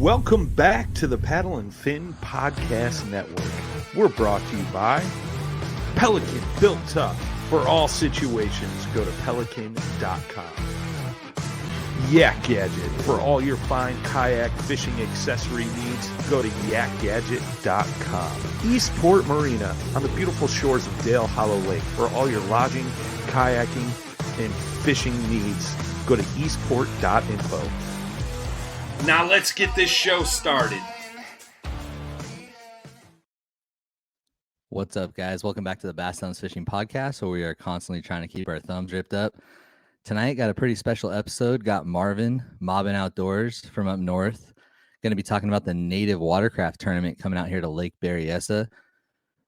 Welcome back to the Paddle and Fin Podcast Network. We're brought to you by Pelican, built tough for all situations. Go to pelican.com. Yak Gadget, for all your fine kayak fishing accessory needs. Go to yakgadget.com. Eastport Marina, on the beautiful shores of Dale Hollow Lake, for all your lodging, kayaking, and fishing needs. Go to eastport.info. Now let's get this show started. What's up, guys? Welcome back to the Bass Thumbs Fishing Podcast, where we are constantly trying to keep our thumbs ripped up. Tonight, got a pretty special episode. Got Marvin, Mobbin Outdoors from up north. Going to be talking about the Native Watercraft Tournament coming out here to Lake Berryessa.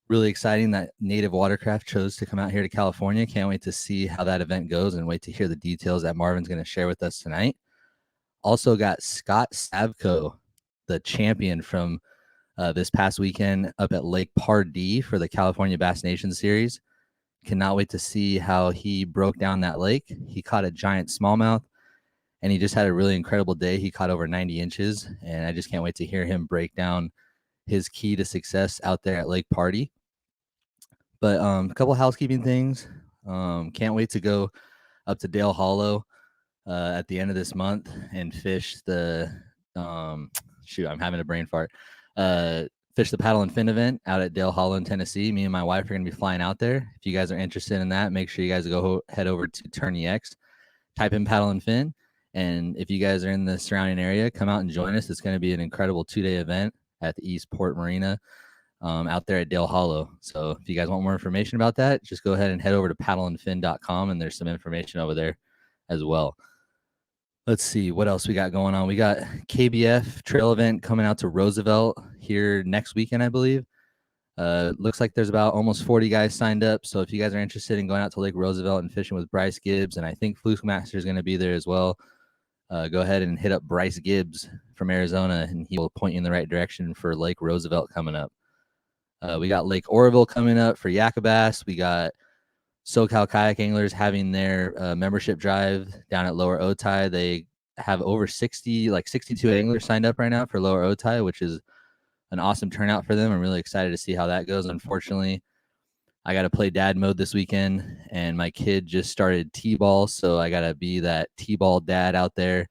Really exciting that Native Watercraft chose to come out here to California. Can't wait to see how that event goes and wait to hear the details that Marvin's going to share with us tonight. Also got Scott Savko, the champion from this past weekend up at Lake Pardee for the California Bass Nation Series. Cannot wait to see how he broke down that lake. He caught a giant smallmouth, and he just had a really incredible day. He caught over 90 inches, and I just can't wait to hear him break down his key to success out there at Lake Pardee. But a couple housekeeping things. Can't wait to go up to Dale Hollow at the end of this month and fish the I'm having a brain fart. Fish the Paddle and Fin event out at Dale Hollow in Tennessee. Me and my wife are going to be flying out there. If you guys are interested in that, make sure you guys head over to TourneyX, type in Paddle and Fin, and if you guys are in the surrounding area, come out and join us. It's going to be an incredible 2-day event at the Eastport Marina out there at Dale Hollow. So if you guys want more information about that, just go ahead and head over to paddleandfin.com, and there's some information over there as well. Let's see what else we got going on. We got KBF trail event coming out to Roosevelt here next weekend, I believe. Looks like there's about almost 40 guys signed up. So if you guys are interested in going out to Lake Roosevelt and fishing with Bryce Gibbs, and I think Fluke Master is going to be there as well, go ahead and hit up Bryce Gibbs from Arizona, and he will point you in the right direction for Lake Roosevelt coming up. We got Lake Oroville coming up for Yakabass. We got SoCal Kayak Anglers having their membership drive down at Lower Otay. They have over 62 anglers signed up right now for Lower Otay, which is an awesome turnout for them. I'm really excited to see how that goes. Unfortunately, I got to play dad mode this weekend, and my kid just started T-ball, so I got to be that T-ball dad out there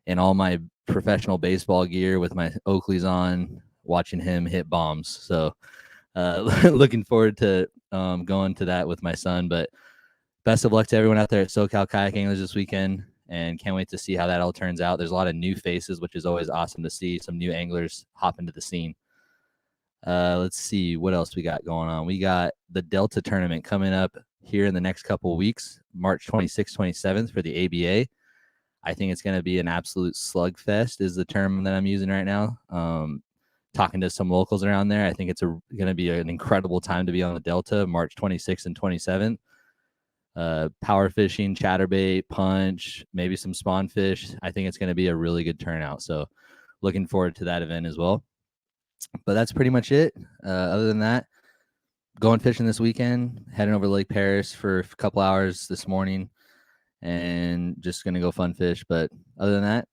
in all my professional baseball gear with my Oakleys on, watching him hit bombs. So looking forward to going to that with my son. But best of luck to everyone out there at SoCal Kayak Anglers this weekend, and can't wait to see how that all turns out. There's a lot of new faces, which is always awesome to see some new anglers hop into the scene. Let's see what else we got going on. We got the Delta tournament coming up here in the next couple of weeks, March 26th, 27th for the ABA. I think it's going to be an absolute slugfest is the term that I'm using right now. Talking to some locals around there, I think it's going to be an incredible time to be on the Delta, March 26th and 27th. Power fishing, chatterbait, punch, maybe some spawn fish. I think it's going to be a really good turnout. So looking forward to that event as well. But that's pretty much it. Other than that, going fishing this weekend, heading over to Lake Paris for a couple hours this morning, and just going to go fun fish. But other than that,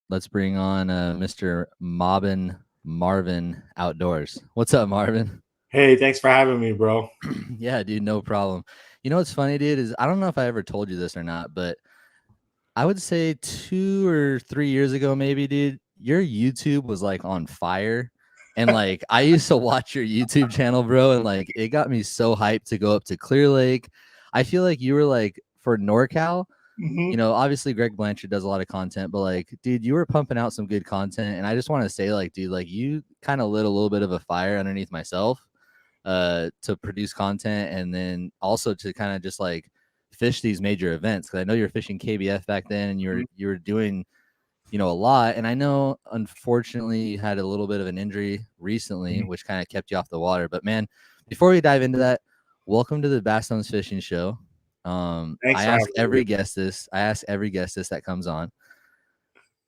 let's bring on Mr. Marvin Outdoors. What's up, Marvin? Hey, thanks for having me, bro. Yeah, dude, no problem. You know what's funny, dude, is I don't know if I ever told you this or not, but I would say 2 or 3 years ago, maybe, dude, your YouTube was like on fire. And like I used to watch your YouTube channel, bro, and like it got me so hyped to go up to Clear Lake. I feel like you were like for NorCal. Mm-hmm. You know, obviously Greg Blanchard does a lot of content, but like, dude, you were pumping out some good content. And I just want to say, like, dude, like you kind of lit a little bit of a fire underneath myself to produce content, and then also to kind of just like fish these major events. Cause I know you're fishing KBF back then, and you were doing, you know, a lot. And I know, unfortunately, you had a little bit of an injury recently, which kind of kept you off the water. But man, before we dive into that, welcome to the Bass Thumbs Fishing Show. I ask every guest this that comes on.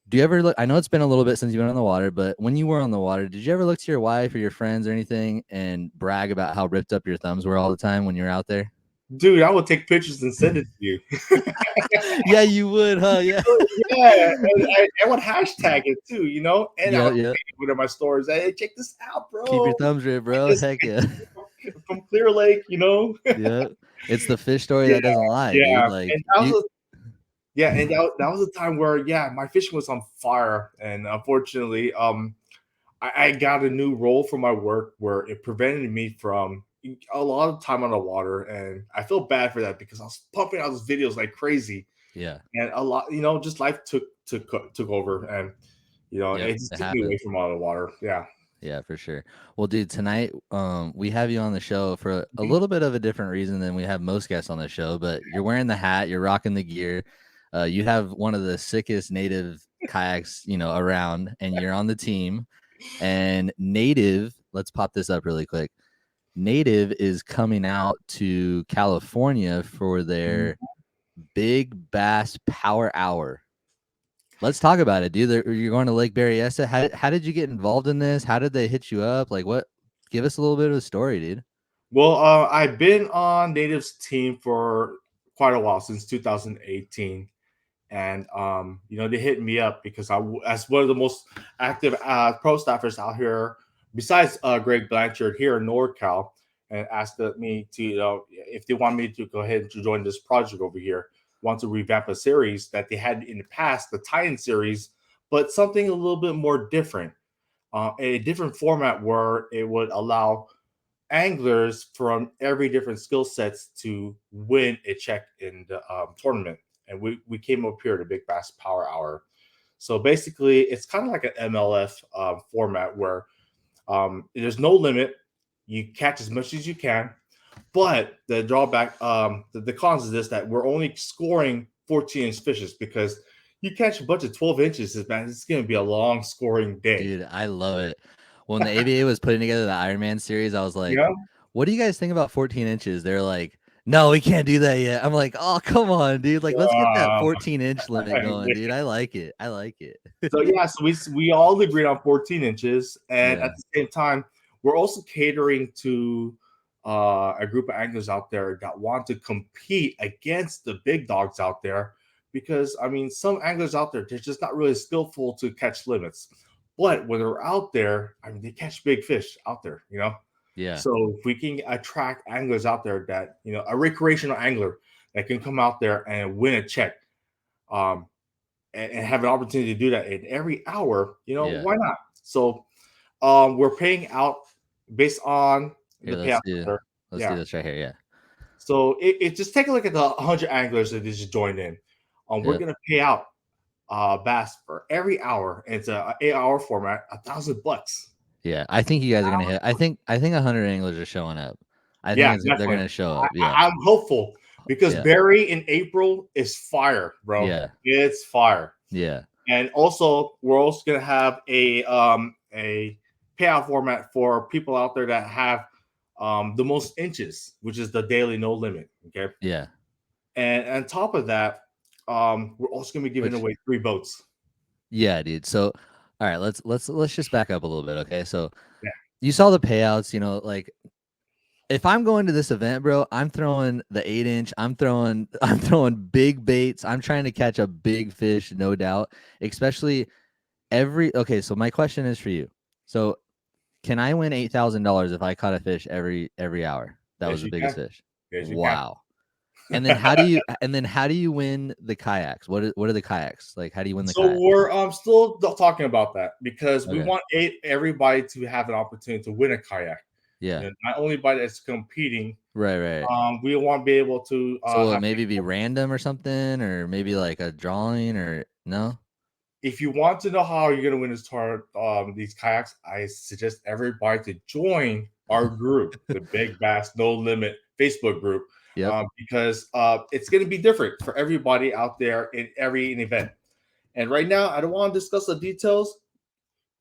Do you ever look? I know it's been a little bit since you've been on the water, but when you were on the water, did you ever look to your wife or your friends or anything and brag about how ripped up your thumbs were all the time when you were out there? Dude, I would take pictures and send it to you. Yeah, you would, huh? Yeah. Yeah, and I would hashtag it too, and I Yeah, would yeah. put it in my stories. Hey, check this out, Keep your bro. thumbs ripped, I bro. just Heck yeah. from Clear Lake, Yeah. It's the fish story Yeah, that doesn't lie, dude. yeah, Like and that you was that was a time where my fishing was on fire, and unfortunately, I got a new role for my work where it prevented me from a lot of time on the water, and I feel bad for that because I was pumping out those videos like crazy, yeah. and a lot, just life took over, and Yep. it just It took me away happens. from all the water. Yeah. Yeah, for sure. Well, dude, tonight we have you on the show for a Mhm. little bit of a different reason than we have most guests on the show, but you're wearing the hat, you're rocking the gear. You have one of the sickest native kayaks, around, and you're on the team. And Native, let's pop this up really quick. Native is coming out to California for their Big Bass Power Hour. Let's talk about it, dude. You're going to Lake Berryessa. How did you get involved in this? How did they hit you up? Like, what? Give us a little bit of a story, dude. Well, I've been on Native's team for quite a while, since 2018. And they hit me up because as one of the most active pro staffers out here, besides Greg Blanchard here in NorCal, and asked me to, if they want me to go ahead and to join this project over here, want to revamp a series that they had in the past, the tie-in series, but something a little bit more different, a different format where it would allow anglers from every different skill sets to win a check in the tournament. And we came up here to Big Bass Power Hour. So basically, it's kind of like an MLF format where there's no limit. You catch as much as you can. But the drawback, the cons is this, that we're only scoring 14-inch fishes, because you catch a bunch of 12 inches, man, it's going to be a long scoring day. Dude, I love it. When the ABA was putting together the Ironman series, I was like, Yeah. what do you guys think about 14 inches? They're like, no, we can't do that yet. I'm like, oh, come on, dude. Like, let's get that Uh, 14-inch limit going, dude. I like it. I like it. so we all agreed on 14 inches, and Yeah. at the same time, we're also catering to a group of anglers out there that want to compete against the big dogs out there. Because I mean, some anglers out there, they're just not really skillful to catch limits, but when they're out there, I mean, they catch big fish out there. Yeah. So if we can attract anglers out there that a recreational angler that can come out there and win a check. And have an opportunity to do that in every hour, Yeah. why not? So we're paying out based on Here, the payout. let's do Yeah. this right here. Yeah. So it just take a look at the 100 anglers that just joined in. We're Yep. gonna pay out bass for every hour. And it's a 8-hour format, $1,000. Yeah. I think you guys are gonna hit. I think 100 anglers are showing up. I Yeah, think they're definitely. gonna show up. Yeah. I'm hopeful, because Yeah. Barry in April is fire, bro. Yeah. It's fire. Yeah. And also, we're also going to have a payout format for people out there that have the most inches, which is the daily no limit. Okay. Yeah. And on top of that, we're also going to be giving Which away 3 boats. Yeah, dude. So, all right, let's just back up a little bit, okay? So, Yeah. you saw the payouts, like if I'm going to this event, bro, I'm throwing the 8-inch. I'm throwing big baits. I'm trying to catch a big fish, no doubt. Especially okay, so my question is for you. So, can I win $8,000 if I caught a fish every hour? That was Yes, the you biggest can. fish. Yes, you can. Wow. And then how do you win the kayaks? What are the kayaks? Like, how do you win the So kayaks? we're still talking about that, because we Okay. want everybody to have an opportunity to win a kayak. Yeah. Not only by that's competing, Right. we want to be able to So will it have. maybe be random or something, or maybe like a drawing, or no? If you want to know how you're going to win this tournament, these kayaks, I suggest everybody to join our group, the Big Bass No Limit Facebook group, Yep. because it's going to be different for everybody out there in every event. And right now, I don't want to discuss the details.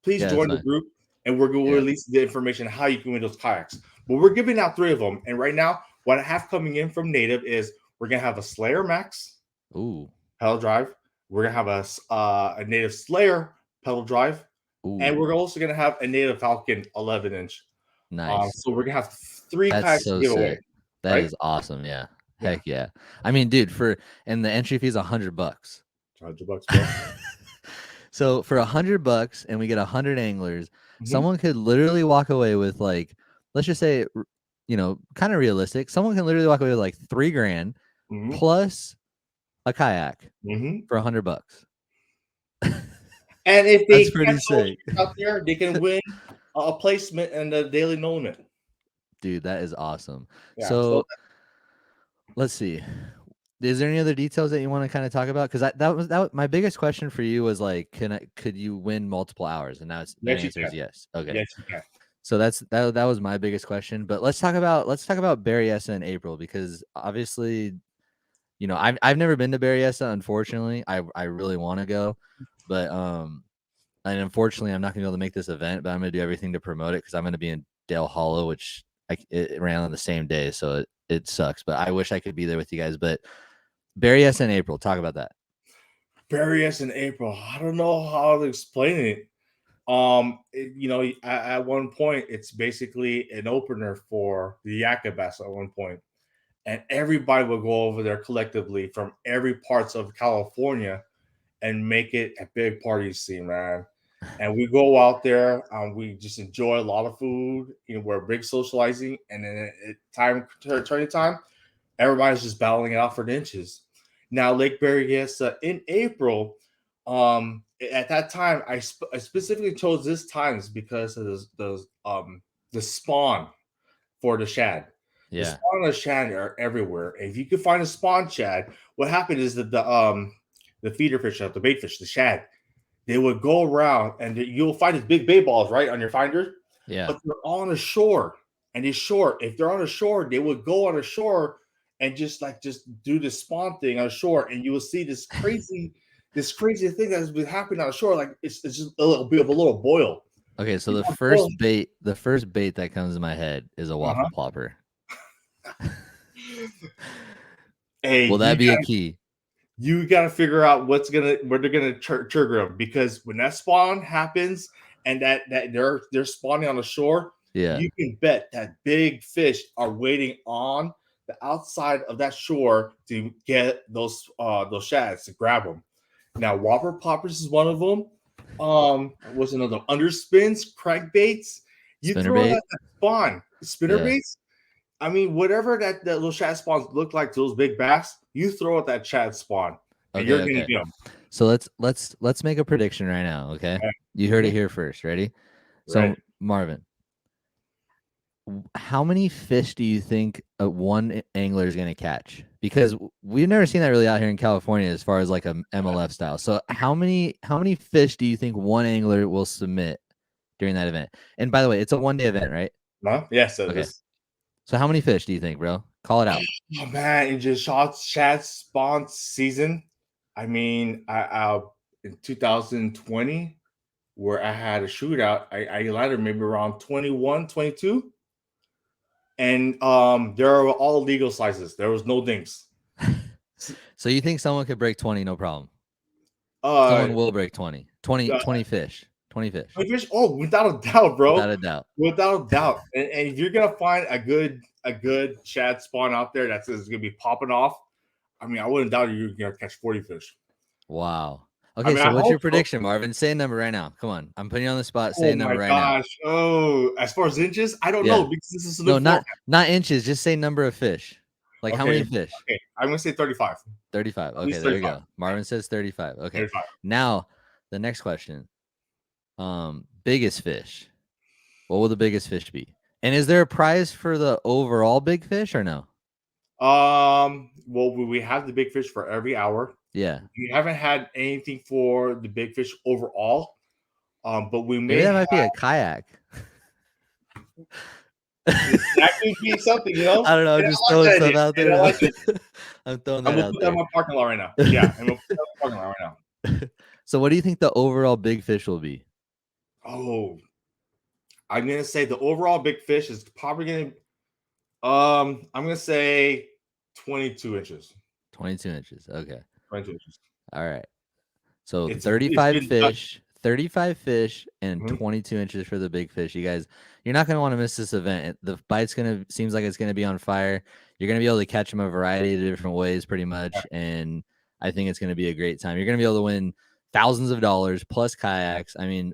Please Yeah, that's join the fine. group, and we're going to Yeah. release the information how you can win those kayaks. But we're giving out 3 of them. And right now, what I have coming in from Native is we're going to have a Slayer Max Ooh. pedal drive. We're gonna have a Native Slayer pedal drive, and Ooh. we're also gonna have a Native Falcon 11-inch. Nice. So we're gonna have 3 That's kayaks to so give away, sick. That right? is awesome. Yeah. Heck yeah. I mean, dude, and the entry fee is $100. $100, bro. So for $100 and we get 100 anglers, Mhm. someone could literally walk away with like, let's just say, kind of realistic. Someone can literally walk away with like $3,000 Mhm. plus a kayak Mhm. for $100. And if they That's pretty catch those sick. fish out there, they can win a placement in the Daily Nolan. Dude, that is awesome. Yeah. So So let's see. Is there any other details that you want to kind of talk about? Because that was my biggest question for you was like, could you win multiple hours? And now the yes, you answer is can. yes. Okay. Yes, you can. So that was my biggest question. But let's talk about Berryessa in April, because obviously, I've never been to Berryessa, unfortunately. I really want to go, but and unfortunately I'm not gonna be able to make this event, but I'm gonna do everything to promote it because I'm gonna be in Dale Hollow, which it ran on the same day, so it sucks. But I wish I could be there with you guys. But Berryessa in April, talk about that. Berryessa in April. I don't know how to explain it. At one point, it's basically an opener for the Yakabas at one point, and everybody will go over there collectively from every parts of California and make it a big party scene, man. And we go out there, we just enjoy a lot of food. We're big socializing, and then turning time, everybody's just battling it out for the inches. Now, Lake Berryessa in April, at that time, I specifically chose this times because of the spawn for the shad. The Yeah. spawn of shad are everywhere. If you can find a spawn shad, what happened is that the feeder fish, the bait fish, the shad, they would go around and you'll find these big bait balls right on your finder, Yeah. but they're on the shore. And they're short. If they're on the shore, they would go on the shore and just do the spawn thing on the shore, and you will see this crazy thing that's been happening on the shore. Like it's just a little bit of a little boil. Okay, so You the know, first boil. bait that comes in my head is a Uh-huh. waffle plopper. Hey, Will that be a key? you got to figure out where they're gonna trigger them, because when that spawn happens and that they're spawning on the shore, Yeah. you can bet that big fish are waiting on the outside of that shore to get those shads to grab them. Now, whopper poppers is one of them. What's another? Underspins, crankbaits. You throw it Spinnerbait? at that spawn, spinner Yeah. baits. I mean, whatever that little shad spawns look like to those big bass, you throw at that shad spawn, and you're gonna get them. So let's make a prediction right now, okay? Okay. You heard it Mhm. here first. Ready? So Right. Marvin, how many fish do you think one angler is going to catch? Because we've never seen that really out here in California as far as like a MLF style. So how many fish do you think one angler will submit during that event? And by the way, it's a 1-day event, right? Huh? Yes, it Okay. is. So how many fish do you think, bro? Call it out. Oh man, in just shad spawn season. I mean, I in 2020, where I had a shootout, I landed maybe around 21, 22. And there are all legal sizes. There was no dinks. So you think someone could break 20, no problem. Uh, Someone will break 20. 20 uh, fish. 20 fish. fish. Oh, without a doubt, bro. Without a doubt. Without a doubt. And if you're gonna find a good shad spawn out there that's gonna be popping off, I mean, I wouldn't doubt you're gonna catch 40 fish. Wow. I Okay, mean, so I what's hope your so. prediction, Marvin? Say a number right now. Come on. I'm putting you on the spot. Say Oh a my number right now. gosh. Oh, as far as inches, I don't Yeah. know, because this is a new No, format. not inches. Just say number of fish. Like how many fish? Okay, I'm gonna say 35. 35. At Okay, least there you 35. go. Marvin says 35. Okay. 35. Now, the next question. Biggest fish. What will the biggest fish be? And is there a prize for the overall big fish or no? Well, we have the big fish for every hour. Yeah. We haven't had anything for the big fish overall. But we Maybe may that have, might be a kayak. that could be something, you know. I don't know. I'm And just I like throwing that stuff idea. out And I there. like it. I'm throwing I'm that gonna out put that in there. my parking lot right now. Yeah, I'm gonna put that in my parking lot right now. So what do you think the overall big fish will be? Oh, I'm gonna say the overall big fish is probably gonna. I'm gonna say 22 inches. 22 inches. Okay. 22 inches. All right. So It's 35 been done. fish, 35 fish and Mhm. 22 inches for the big fish. You guys, you're not going to want to miss this event. The bite's seems like it's going to be on fire. You're going to be able to catch them a variety of different ways pretty much. And I think it's going to be a great time. You're going to be able to win thousands of dollars plus kayaks. I mean,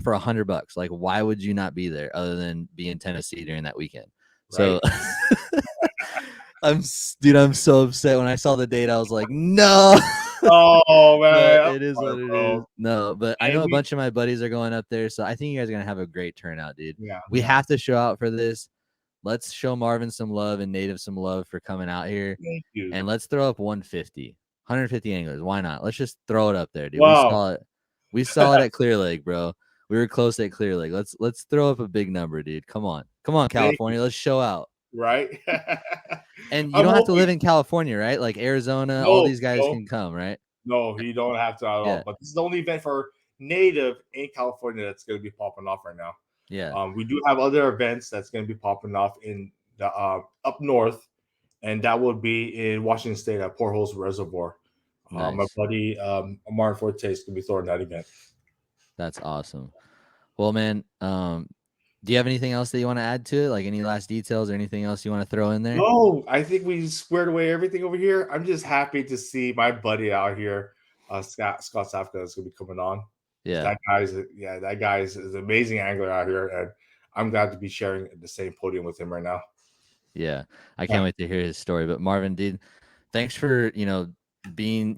for $100. Like, why would you not be there other than be in Tennessee during that weekend? So Right. I'm so upset when I saw the date. I was like, no. Oh man, But I'm it is sorry, what it is. bro. No, but I know And a we, bunch of my buddies are going up there, so I think you guys are gonna have a great turnout, dude. yeah, We have to show out for this. Let's show Marvin some love and Native some love for coming out here, thank you. and let's throw up 150, 150 anglers. Why not? Let's just throw it up there, dude. Wow. We saw it at Clear Lake, bro. We were close at Clear Lake. Let's throw up a big number, dude. Come on, Thank California. Let's show out. Right. And you I'm don't have to live hoping. in California, right? Like Arizona, all No, these guys no, can come, right? no, he don't have to at Yeah, all. But this is the only event for native in California that's going to be popping off right now. yeah. We do have other events that's going to be popping off in the up north, and that will be in Washington State at Port Holes Reservoir. My Nice. buddy Marvin Forte is going to be throwing that event. That's awesome. Well, man, do you have anything else that you want to add to it? Like any last details or anything else you want to throw in there? No, I think we squared away everything over here. I'm just happy to see my buddy out here, Scott Savko, is going to be coming on. Yeah. That guy is an amazing angler out here, and I'm glad to be sharing the same podium with him right now. Yeah. I can't wait to hear his story. But Marvin, dude, thanks for, being,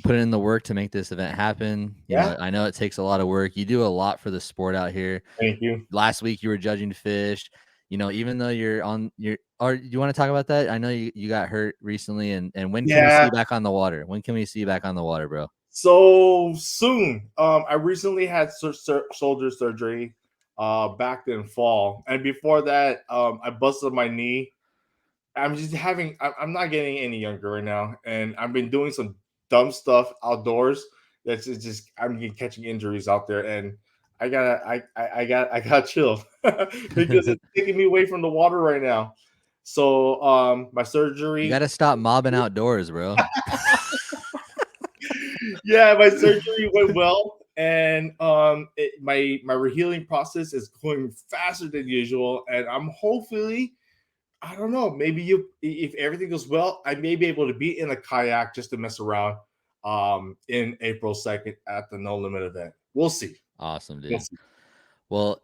putting in the work to make this event happen. You know, I know it takes a lot of work. You do a lot for the sport out here. Thank you. Last week you were judging fish. Even though or you want to talk about that? I know you got hurt recently, and when can we see you back on the water? When can we see you back on the water, bro? So soon. I recently had shoulder surgery back in fall, and before that, I busted my knee. I'm not getting any younger right now, and I've been doing some dumb stuff outdoors. I'm catching injuries out there, and I gotta chill because it's taking me away from the water right now. So my surgery. You got to stop mobbing outdoors, bro. Yeah, my surgery went well, and my healing process is going faster than usual, and I'm hopefully. I don't know. Maybe if everything goes well, I may be able to be in a kayak just to mess around in April 2nd at the No Limit event. We'll see. Awesome, dude. Well,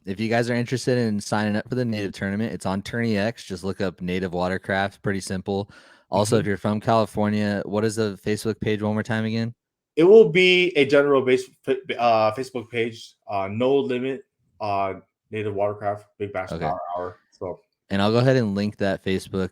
if you guys are interested in signing up for the Native tournament, it's on Tourney X. Just look up Native Watercraft. Pretty simple. Also, if you're from California, what is the Facebook page one more time again? It will be a general Facebook page. No Limit Native Watercraft Big Bass Hour. So. And I'll go ahead and link that Facebook.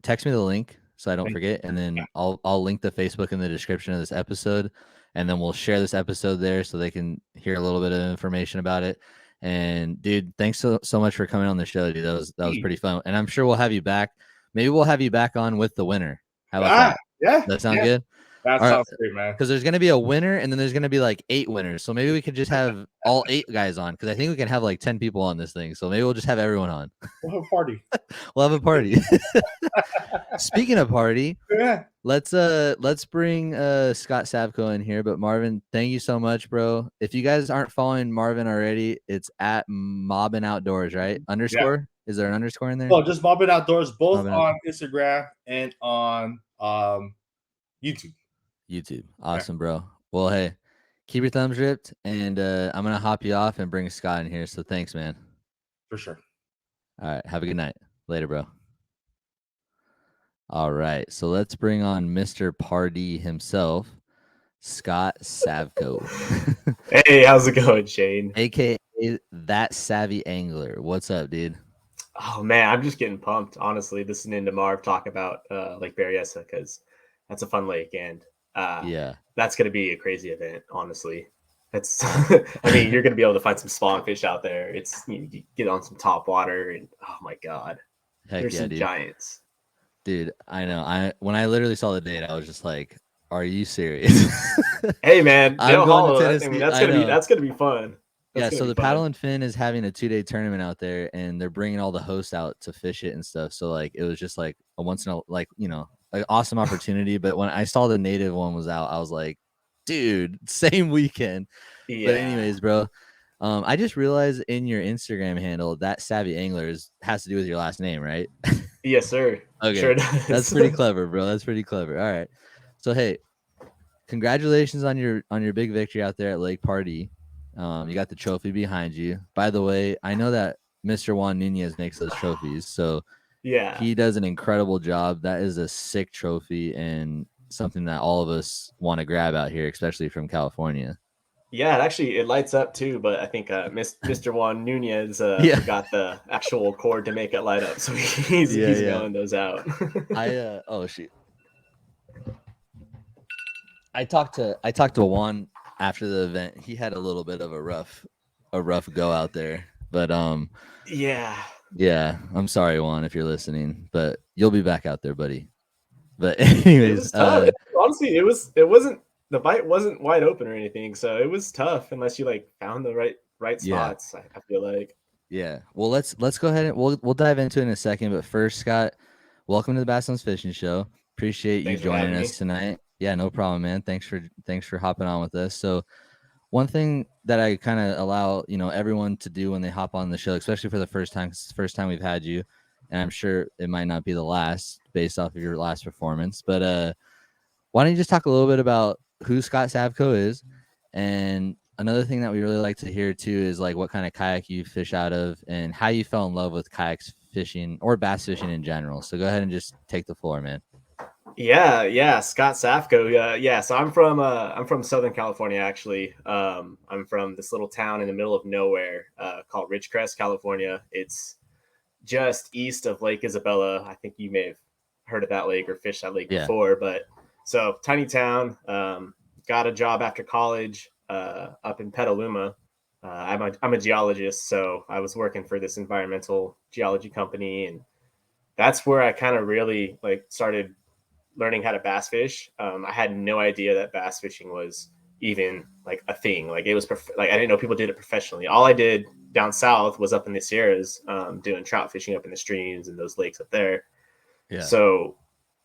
Text me the link so I don't forget, and then I'll link the Facebook in the description of this episode, and then we'll share this episode there so they can hear a little bit of information about it. And dude, thanks so much for coming on the show, dude. That was pretty fun, and I'm sure we'll have you back. Maybe we'll have you back on with the winner. How about that? Yeah, that sound good? That sounds great, man. Because there's going to be a winner, and then there's going to be like 8 winners. So maybe we could just have all 8 guys on, because I think we can have like 10 people on this thing. So maybe we'll just have everyone on. We'll have a party. We'll have a party. Speaking of party, let's bring Scott Savko in here. But Marvin, thank you so much, bro. If you guys aren't following Marvin already, it's at Mobbin Outdoors, right? Underscore? Yeah. Is there an underscore in there? Oh, just Mobbin Outdoors, both on Instagram and on YouTube. Awesome, bro. Well, hey, keep your thumbs ripped, and I'm gonna hop you off and bring Scott in here. So thanks, man. For sure. All right, have a good night. Later, bro. All right, so let's bring on Mr. Pardee himself, Scott Savko. Hey, how's it going, Shane? AKA That Savvy Angler. What's up, dude? Oh man, I'm just getting pumped, honestly, listening to Marv talk about Lake Berryessa, because that's a fun lake, and yeah, that's going to be a crazy event, honestly. It's I mean, you're going to be able to find some spawn fish out there. It's you get on some top water, and oh my god, there's some giants, dude. I know. When I literally saw the date, I was just like, are you serious? Hey man, I'm going to Tennessee. I mean, that's gonna be fun. So the Paddle and Fin is having a 2-day tournament out there, and they're bringing all the hosts out to fish it and stuff. So like, it was just like a once in a an awesome opportunity. But when I saw the Native one was out, I was like, dude, same weekend. Yeah. But anyways, bro, I just realized in your Instagram handle that Savvy Anglers has to do with your last name, right? Yes, sir. Okay, Sure does. that's pretty clever, bro. That's pretty clever. All right, so hey, congratulations on your big victory out there at Lake Pardee. You got the trophy behind you. By the way, I know that Mr. Juan Nunez makes those trophies, so Yeah. he does an incredible job. That is a sick trophy and something that all of us want to grab out here, especially from California. Yeah, it lights up too, but I think Mr. Juan Nunez forgot the actual cord to make it light up, so he's mailing those out. Oh shoot. I talked to Juan after the event. He had a little bit of a rough go out there, but yeah, I'm sorry, Juan, if you're listening, but you'll be back out there, buddy. But anyways, it was tough. Honestly, it wasn't the bite wasn't wide open or anything, so it was tough unless you like found the right spots. I feel like. Yeah. Well, let's go ahead and we'll dive into it in a second. But first, Scott, welcome to the Bass Zones Fishing Show. Appreciate you joining us tonight. Yeah, no problem, man. Thanks for hopping on with us. So, one thing that I kind of allow everyone to do when they hop on the show, especially for the first time, 'cause it's the first time we've had you, and I'm sure it might not be the last based off of your last performance. But why don't you just talk a little bit about who Scott Savko is, and another thing that we really like to hear too is like what kind of kayak you fish out of and how you fell in love with kayaks fishing or bass fishing in general. So go ahead and just take the floor, man. Yeah, Scott Savko. Yeah, so I'm from Southern California actually. I'm from this little town in the middle of nowhere called Ridgecrest, California. It's just east of Lake Isabella. I think you may have heard of that lake or fished that lake before, but so tiny town. Got a job after college up in Petaluma. I'm a geologist, so I was working for this environmental geology company, and that's where I kind of really like started learning how to bass fish. I had no idea that bass fishing was even like a thing. Like it was like I didn't know people did it professionally. All I did down south was up in the Sierras, doing trout fishing up in the streams and those lakes up there. Yeah. So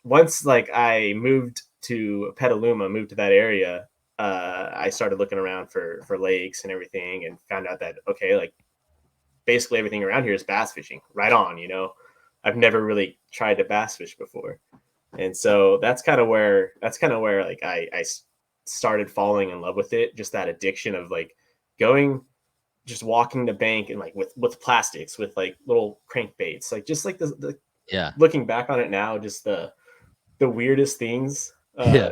once like I moved to Petaluma, moved to that area, I started looking around for lakes and everything, and found out that okay, like basically everything around here is bass fishing. Right on, I've never really tried to bass fish before. And so that's kind of where like I started falling in love with it. Just that addiction of like just walking the bank and like with plastics, with like little crankbaits, like just like the looking back on it now, just the weirdest things,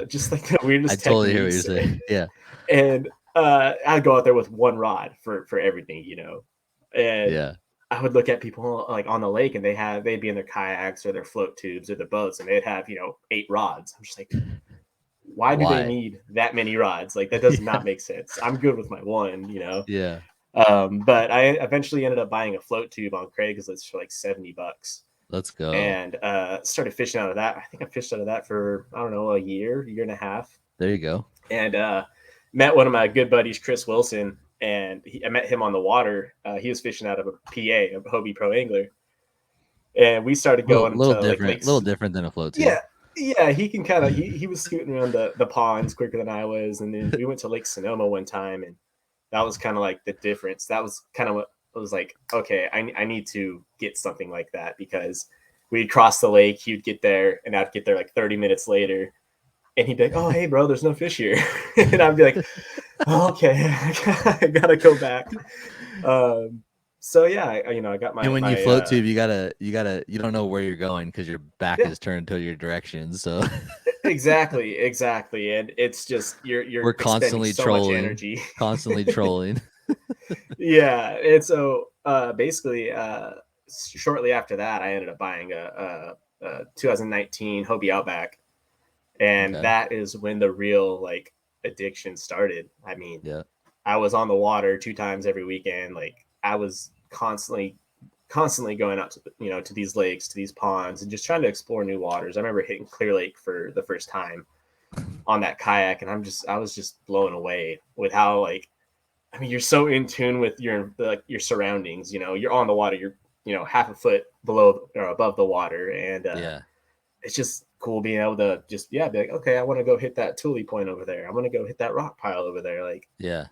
just like the weirdest techniques. I totally hear what you're saying. Yeah. And I'd go out there with one rod for everything, and I would look at people like on the lake and they'd be in their kayaks or their float tubes or their boats and they'd have, 8 rods. I'm just like, why do they need that many rods? Like that does not make sense. I'm good with my one, Yeah. But I eventually ended up buying a float tube on Craigslist for like $70. Let's go. And started fishing out of that. I think I fished out of that for, I don't know, a year and a half. There you go. And met one of my good buddies, Chris Wilson. And I met him on the water. He was fishing out of a PA, a Hobie Pro Angler, and we started going a little different than a float tube. Yeah. He can kind of he was scooting around the ponds quicker than I was, and then we went to Lake Sonoma one time, and that was kind of like the difference. That was kind of what I was like. Okay, I need to get something like that, because we'd cross the lake, he'd get there, and I'd get there like 30 minutes later. And he'd be like, "Oh, hey, bro, there's no fish here." And I'd be like, oh, "Okay, I gotta go back." So yeah, I got my. And when you float tube, you don't know where you're going because your back is turned to your direction. So exactly, and it's just we're constantly so trolling, much energy, constantly trolling. Yeah, and so basically, shortly after that, I ended up buying a 2019 Hobie Outback. And that is when the real like addiction started. I mean, I was on the water 2 times every weekend. Like I was constantly going out to, to these lakes, to these ponds, and just trying to explore new waters. I remember hitting Clear Lake for the first time on that kayak, and I was just blown away with how like, I mean, you're so in tune with your surroundings. You're on the water. You're half a foot below or above the water, and it's just cool being able to just be like, okay, I want to go hit that Thule point over there. I want to go hit that rock pile over there. Like, Yeah.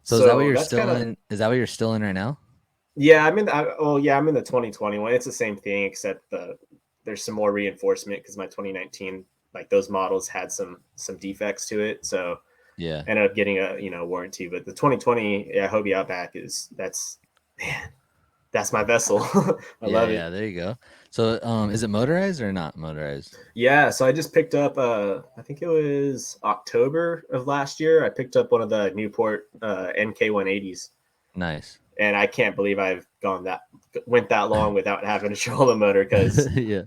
So is that what so you're that's still kind of, in? Is that what you're still in right now? yeah, I'm in the 2020 one. It's the same thing, except there's some more reinforcement because my 2019, like those models had some defects to it. So Yeah. I ended up getting a, warranty, but the 2020 Hobie Outback that's my vessel. I love it. Yeah, there you go. So is it motorized or not motorized? Yeah, so I just picked up I think it was October of last year. I picked up one of the Newport NK 180s. Nice. And I can't believe I've went that long without having to troll the motor, because Yeah.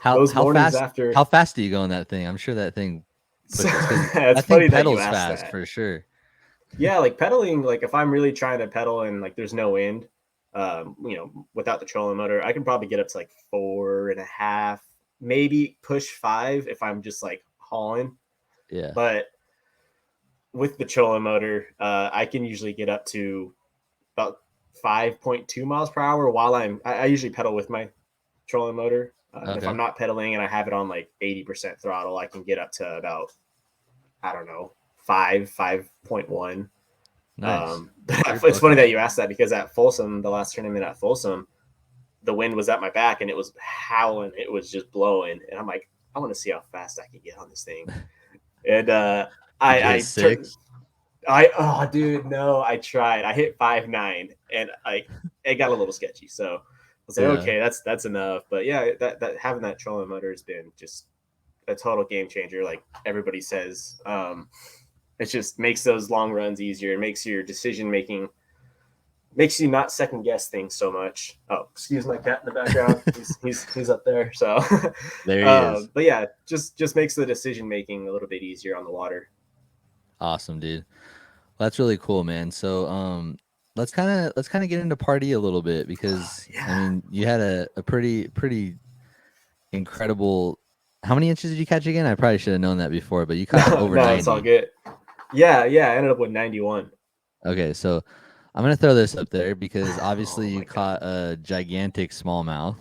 those mornings after. How fast do you go on that thing? I'm sure that thing pushes, because It's that thing funny that you pedals asked fast that. for sure. Yeah, like pedaling, like if I'm really trying to pedal and like there's no wind, without the trolling motor, I can probably get up to like 4.5, maybe push 5 if I'm just like hauling. Yeah. But with the trolling motor, I can usually get up to about 5.2 miles per hour while I usually pedal with my trolling motor. If Okay. I'm not pedaling and I have it on like 80% throttle, I can get up to about, I don't know, 5.1. Nice. It's funny that you asked that, because at Folsom, the last tournament at Folsom, the wind was at my back and it was howling. It was just blowing. And I'm like, I want to see how fast I can get on this thing. And dude, no, I tried. I hit 5.9 and it got a little sketchy. So I was like, Yeah. okay, that's enough. But yeah, that having that trolling motor has been just a total game changer. Like everybody says, it just makes those long runs easier. It makes your decision making, makes you not second guess things so much. Oh, excuse my cat in the background. he's up there. So There he is. But yeah, just makes the decision making a little bit easier on the water. Awesome, dude. Well, that's really cool, man. So let's kind of get into Pardee a little bit, because I mean, you had a pretty incredible. How many inches did you catch again? I probably should have known that before, but you caught over 90. It's all good. Yeah, I ended up with 91. Okay, so I'm gonna throw this up there because obviously you caught a gigantic smallmouth.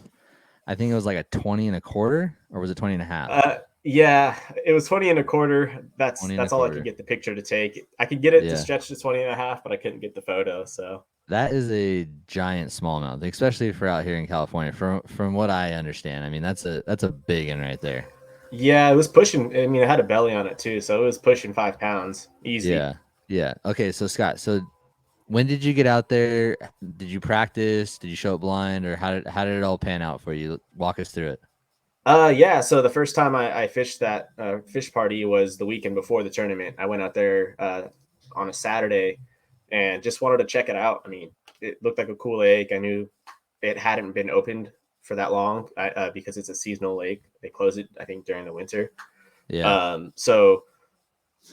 I think it was like a 20 and a quarter, or was it 20 and a half? Yeah, it was 20 and a quarter. 20 and a That's all I quarter. could get the picture to take. I could get it to Yeah. stretch to 20 and a half, but I couldn't get the photo. So That is a giant smallmouth, especially for out here in California. From what I understand, I mean that's a big one right there. yeah, it was pushing. I mean, it had a belly on it too, so it was pushing 5 pounds easy. Yeah. Okay, so Scott, so when did you get out there? Did you practice? Did you show up blind, or how did it all pan out for you? Walk us through it. Yeah. So the first time I fished that fish party was the weekend before the tournament. I went out there on a Saturday and just wanted to check it out. I mean, it looked like a cool lake. I knew it hadn't been opened for that long because it's a seasonal lake. They close it, I think, during the winter. Yeah. So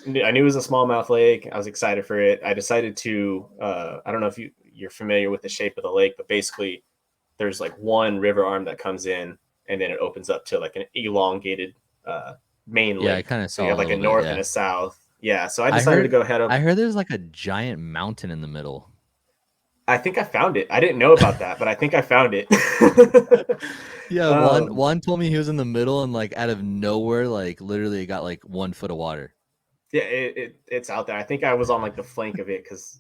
I knew it was a smallmouth lake. I was excited for it. I decided to. I don't know if you're familiar with the shape of the lake, but basically, there's like one river arm that comes in, and then it opens up to like an elongated main lake. Yeah, I kind of saw. So you have like a north and a south. Yeah. So I decided to go ahead of. I heard there's like a giant mountain in the middle. I think I found it. I didn't know about that, but I think I found it. Yeah, one told me he was in the middle, and like out of nowhere, like literally it got like 1 foot of water. Yeah, it's out there. I think I was on like the flank of it because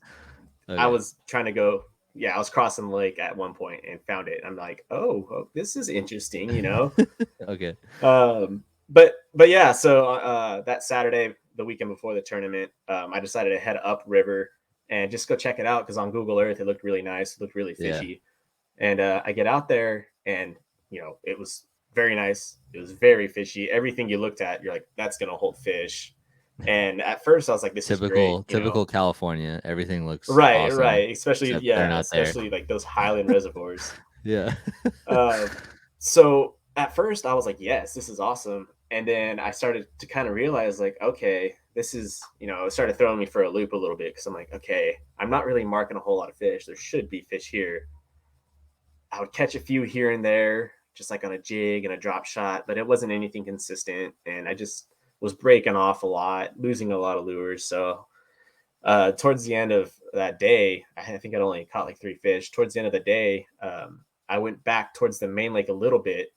I was trying to go. Yeah, I was crossing the lake at one point and found it. I'm like, oh, this is interesting, you know. Okay. But yeah, so that Saturday, the weekend before the tournament, I decided to head upriver and just go check it out because on Google Earth it looked really nice, it looked really fishy, and I get out there and it was very nice. It was very fishy. Everything you looked at, you're like, that's gonna hold fish. And at first I was like, this is great. Typical California. Everything looks right, awesome, right. Especially especially like those highland reservoirs. Yeah. So at first I was like, yes, this is awesome. And then I started to kind of realize like, okay, this is, it started throwing me for a loop a little bit because I'm like, okay, I'm not really marking a whole lot of fish. There should be fish here. I would catch a few here and there, just like on a jig and a drop shot, but it wasn't anything consistent. And I just was breaking off a lot, losing a lot of lures. So towards the end of that day, I think I'd only caught like 3 fish. Towards the end of the day, I went back towards the main lake a little bit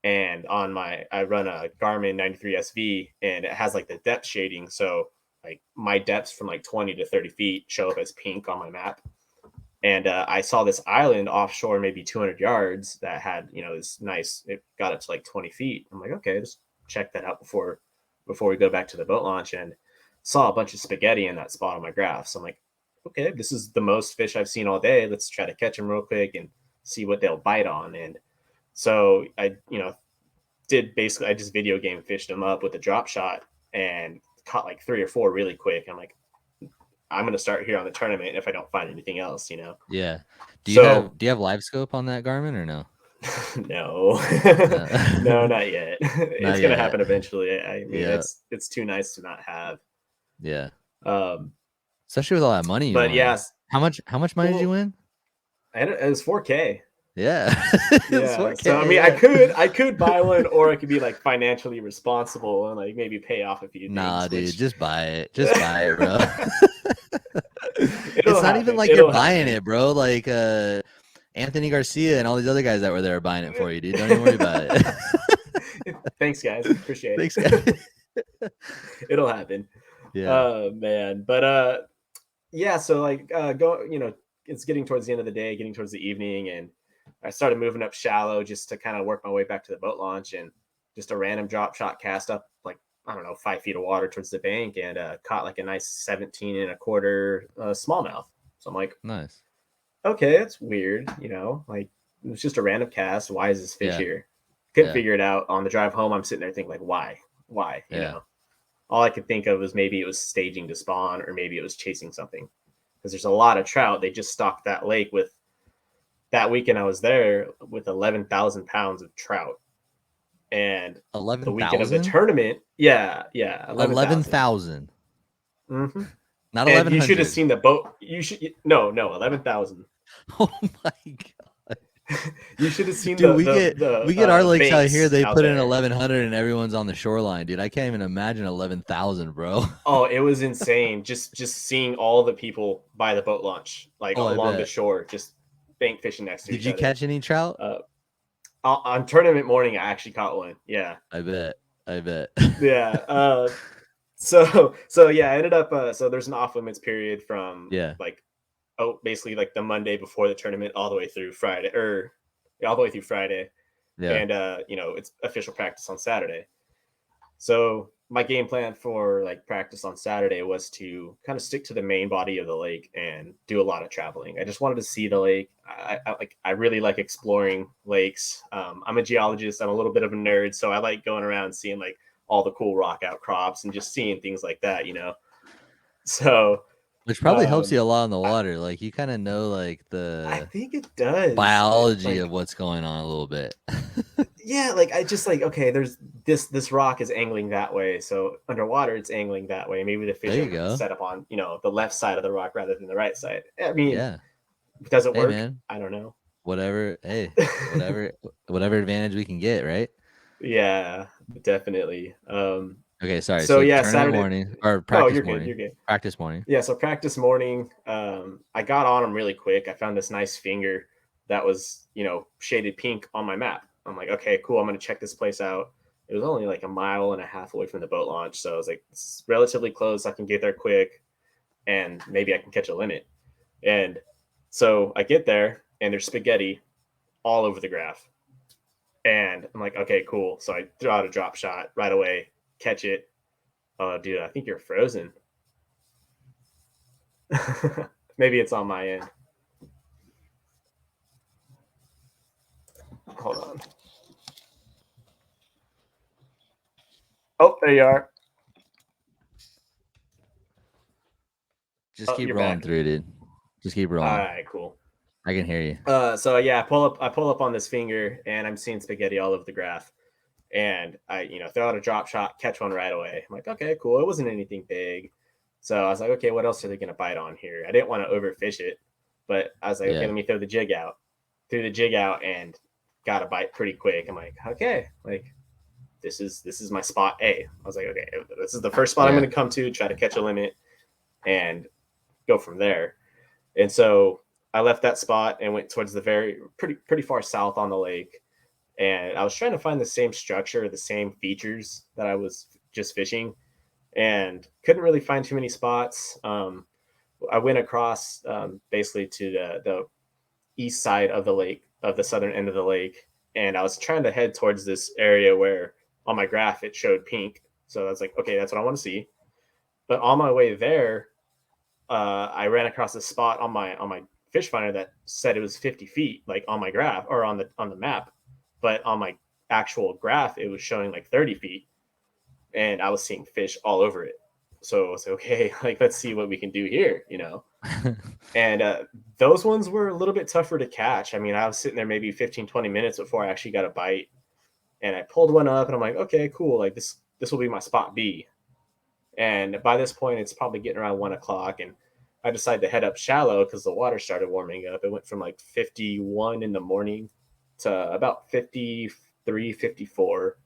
And I run a Garmin 93 SV, and it has like the depth shading. So like my depths from like 20 to 30 feet show up as pink on my map. And I saw this island offshore, maybe 200 yards, that had, this nice, it got up to like 20 feet. I'm like, okay, let's check that out before we go back to the boat launch, and saw a bunch of spaghetti in that spot on my graph. So I'm like, okay, this is the most fish I've seen all day. Let's try to catch them real quick and see what they'll bite on. And so I, I just video game fished them up with a drop shot and caught like 3 or 4 really quick. I'm like, I'm going to start here on the tournament if I don't find anything else, Yeah. Do you have live scope on that Garmin or no? No, no, not yet. It's going to happen eventually. I mean, it's too nice to not have. Yeah. Especially with all that money. But yes. How much money did you win? It was $4,000. Yeah. Yeah. $4,000, So I mean, I could buy one, or I could be like financially responsible and like maybe pay off a few things. Nah, dude, just buy it. Just buy it, bro. It's not even like you're buying it, bro. Like Anthony Garcia and all these other guys that were there are buying it for you, dude. Don't even worry about it. Thanks, guys. Appreciate it. Thanks, guys. It'll happen. Yeah. Man. But yeah, so like it's getting towards the end of the day, getting towards the evening, and I started moving up shallow just to kind of work my way back to the boat launch, and just a random drop shot cast up like, I don't know, 5 feet of water towards the bank, and caught like a nice 17 1/4 smallmouth. So I'm like, nice. Okay, it's weird, like it was just a random cast. Why is this fish here? Couldn't figure it out. On the drive home, I'm sitting there thinking like, why? You know, all I could think of was maybe it was staging to spawn, or maybe it was chasing something, because there's a lot of trout. They just stocked that lake with, that weekend I was there, with 11,000 pounds of trout. And 11,000? The weekend of the tournament, yeah, 11,000. Mm-hmm. Not 11,000. You should have seen the boat. No, 11,000. Oh my god! You should have seen. Dude, we get our lakes out here. They put in 1,100, and everyone's on the shoreline, dude. I can't even imagine 11,000, bro. Oh, it was insane. Just seeing all the people by the boat launch, like along the shore, just bank fishing next to each other. Did you catch any trout? On tournament morning, I actually caught one. Yeah, I bet. Yeah. So yeah, I ended up. So there's an off limits period from basically like the Monday before the tournament all the way through Friday, all the way through Friday. Yeah. And it's official practice on Saturday. So my game plan for like practice on Saturday was to kind of stick to the main body of the lake and do a lot of traveling. I just wanted to see the lake. I really like exploring lakes. I'm a geologist. I'm a little bit of a nerd, so I like going around and seeing like all the cool rock outcrops and just seeing things like that, So, which probably helps you a lot in the water. Like you kind of know like I think it does biology of what's going on a little bit. Yeah, like I just like, okay, there's this rock is angling that way, so underwater it's angling that way. Maybe the fish are set up on the left side of the rock rather than the right side. I mean, does it work? Man. I don't know. Whatever advantage we can get, right? Yeah, definitely. Okay, sorry. So yeah, Saturday morning or practice morning. You're good. Practice morning. Yeah, so practice morning. I got on them really quick. I found this nice finger that was shaded pink on my map. I'm like, okay, cool. I'm gonna check this place out. It was only like 1.5 miles away from the boat launch, so I was like, it's relatively close. I can get there quick, and maybe I can catch a limit. And so I get there, and there's spaghetti all over the graph. And I'm like, okay, cool. So I throw out a drop shot right away, catch it. Oh, dude, I think you're frozen. Maybe it's on my end. Hold on. Oh, there you are. Just keep rolling through, dude. Just keep rolling. All right, cool. I can hear you. So yeah, I pull up on this finger, and I'm seeing spaghetti all over the graph. And I, throw out a drop shot, catch one right away. I'm like, okay, cool. It wasn't anything big. So I was like, okay, what else are they going to bite on here? I didn't want to overfish it, but I was like, okay, let me throw the jig out. Threw the jig out and got a bite pretty quick. I'm like, okay, like this is my spot A. I was like, okay, this is the first spot I'm going to come to, try to catch a limit and go from there. And so I left that spot and went towards the pretty far south on the lake. and I was trying to find the same structure, the same features that I was just fishing, and couldn't really find too many spots. I went across basically to the east side of the lake, of the southern end of the lake, and I was trying to head towards this area where on my graph it showed pink. So I was like, okay, that's what I want to see. But on my way there, I ran across a spot on my fish finder that said it was 50 feet, like on my graph or on the map, but on my actual graph it was showing like 30 feet, and I was seeing fish all over it. So I was like, okay, like let's see what we can do here, you know. And those ones were a little bit tougher to catch. I mean, I was sitting there maybe 15, 20 minutes before I actually got a bite, and I pulled one up, and I'm like, okay, cool, like this will be my spot B. And by this point, it's probably getting around 1 o'clock, and I decided to head up shallow because the water started warming up. It went from like 51 in the morning to about 53, 54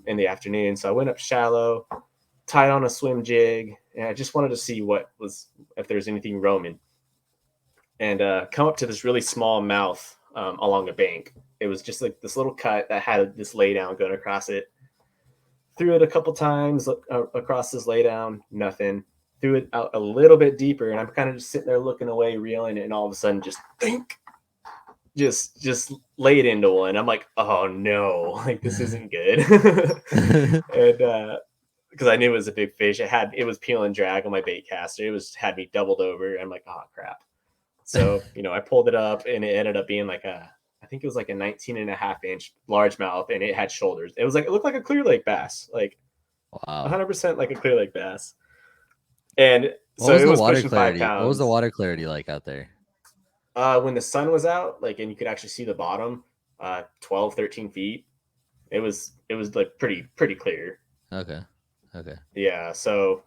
in the afternoon. So I went up shallow, tied on a swim jig, and I just wanted to see if there's anything roaming. And come up to this really small mouth along a bank. It was just like this little cut that had this lay down going across it. Threw it a couple times across this lay down, nothing. Threw it out a little bit deeper, and I'm kind of just sitting there looking away, reeling it, and all of a sudden just think, just laid into one. I'm like, oh no, like this isn't good. And because I knew it was a big fish, it was peel and drag on my bait caster. It had me doubled over. I'm like, oh crap. So I pulled it up, and it ended up being like I think it was like a 19.5-inch largemouth, and it had shoulders. It looked like a Clear Lake bass, like Wow. 100% like a Clear Lake bass. And What so was it the was water pushing 5 clarity? pounds. What was the water clarity like out there? When the sun was out, like, and you could actually see the bottom, 12, 13 feet. It was like pretty clear. Okay. Yeah. So,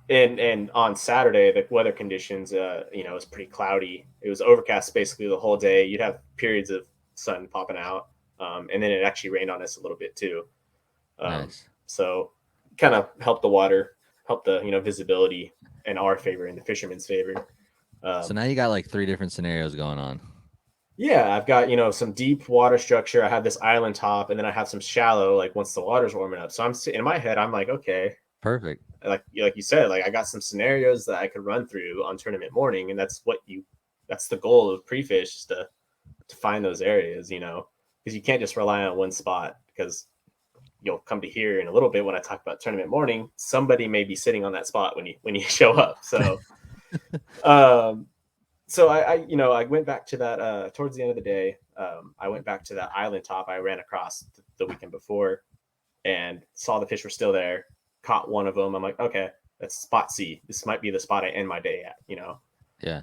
and on Saturday, the weather conditions, it was pretty cloudy. It was overcast basically the whole day. You'd have periods of sun popping out, and then it actually rained on us a little bit too. Nice. So, kind of helped the visibility in our favor, in the fisherman's favor. So now you got like 3 different scenarios going on. Yeah, I've got some deep water structure. I have this island top, and then I have some shallow, like once the water's warming up. So I'm in my head, I'm like, okay, Perfect. like you said, like I got some scenarios that I could run through on tournament morning, and that's the goal of pre-fish, is to find those areas, because you can't just rely on one spot, because you'll come to hear in a little bit when I talk about tournament morning, somebody may be sitting on that spot when you show up. So, so I went back to that towards the end of the day. I went back to that island top I ran across the weekend before, and saw the fish were still there. Caught one of them. I'm like, okay, that's spot C. This might be the spot I end my day at. Yeah.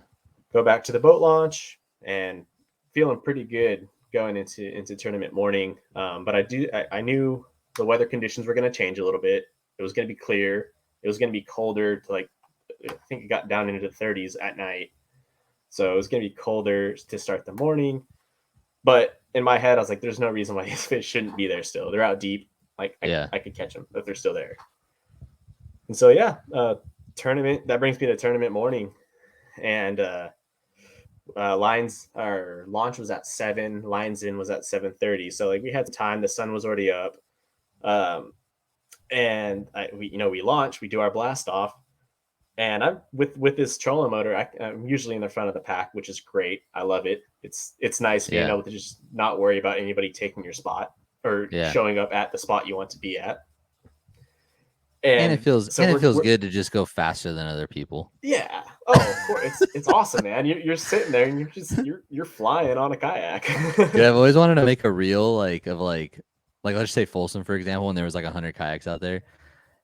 Go back to the boat launch and feeling pretty good going into tournament morning. But I knew the weather conditions were going to change a little bit. It was going to be clear. It was going to be colder to I think it got down into the 30s at night. So it was going to be colder to start the morning. But in my head, I was like, there's no reason why these fish shouldn't be there still. They're out deep. Like I could catch them if they're still there. And so, tournament, that brings me to tournament morning. And our launch was at 7, lines in was at 7:30. So like we had time, the sun was already up. And we launch, we do our blast off. And I'm with this trolling motor, I'm usually in the front of the pack, which is great. I love it. It's nice being able to just not worry about anybody taking your spot or showing up at the spot you want to be at. And it feels good to just go faster than other people. Yeah. Oh, of course. It's awesome, man. You're sitting there and you're flying on a kayak. Yeah, I've always wanted to make a reel of let's say Folsom, for example, when there was like 100 kayaks out there.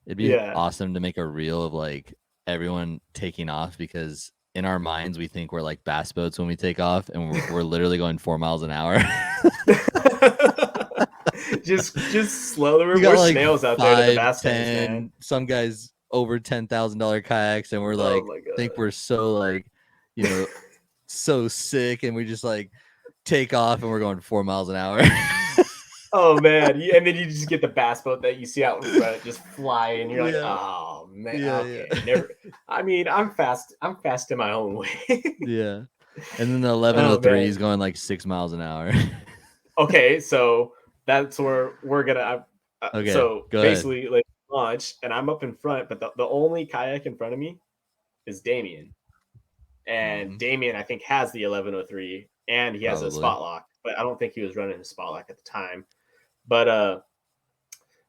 It'd be awesome to make a reel of like everyone taking off, because in our minds we think we're like bass boats when we take off, and we're literally going 4 miles an hour. just slowly. We're like snails out there to the bass tanks, man. Some guys over $10,000 kayaks, and we're like think we're so like so sick, and we just like take off and we're going 4 miles an hour. Oh man, and then you just get the bass boat that you see out in front just fly, and you're like, oh man, okay. Never. I mean, I'm fast in my own way. Yeah. And then the 1103 is going like 6 miles an hour. okay, so that's where we're gonna. Okay, So go ahead. basically, like launch, and I'm up in front, but the only kayak in front of me is Damien, and Mhm. Damien I think has the 1103, and he has a Probably. spot lock, but I don't think he was running a spot lock at the time. But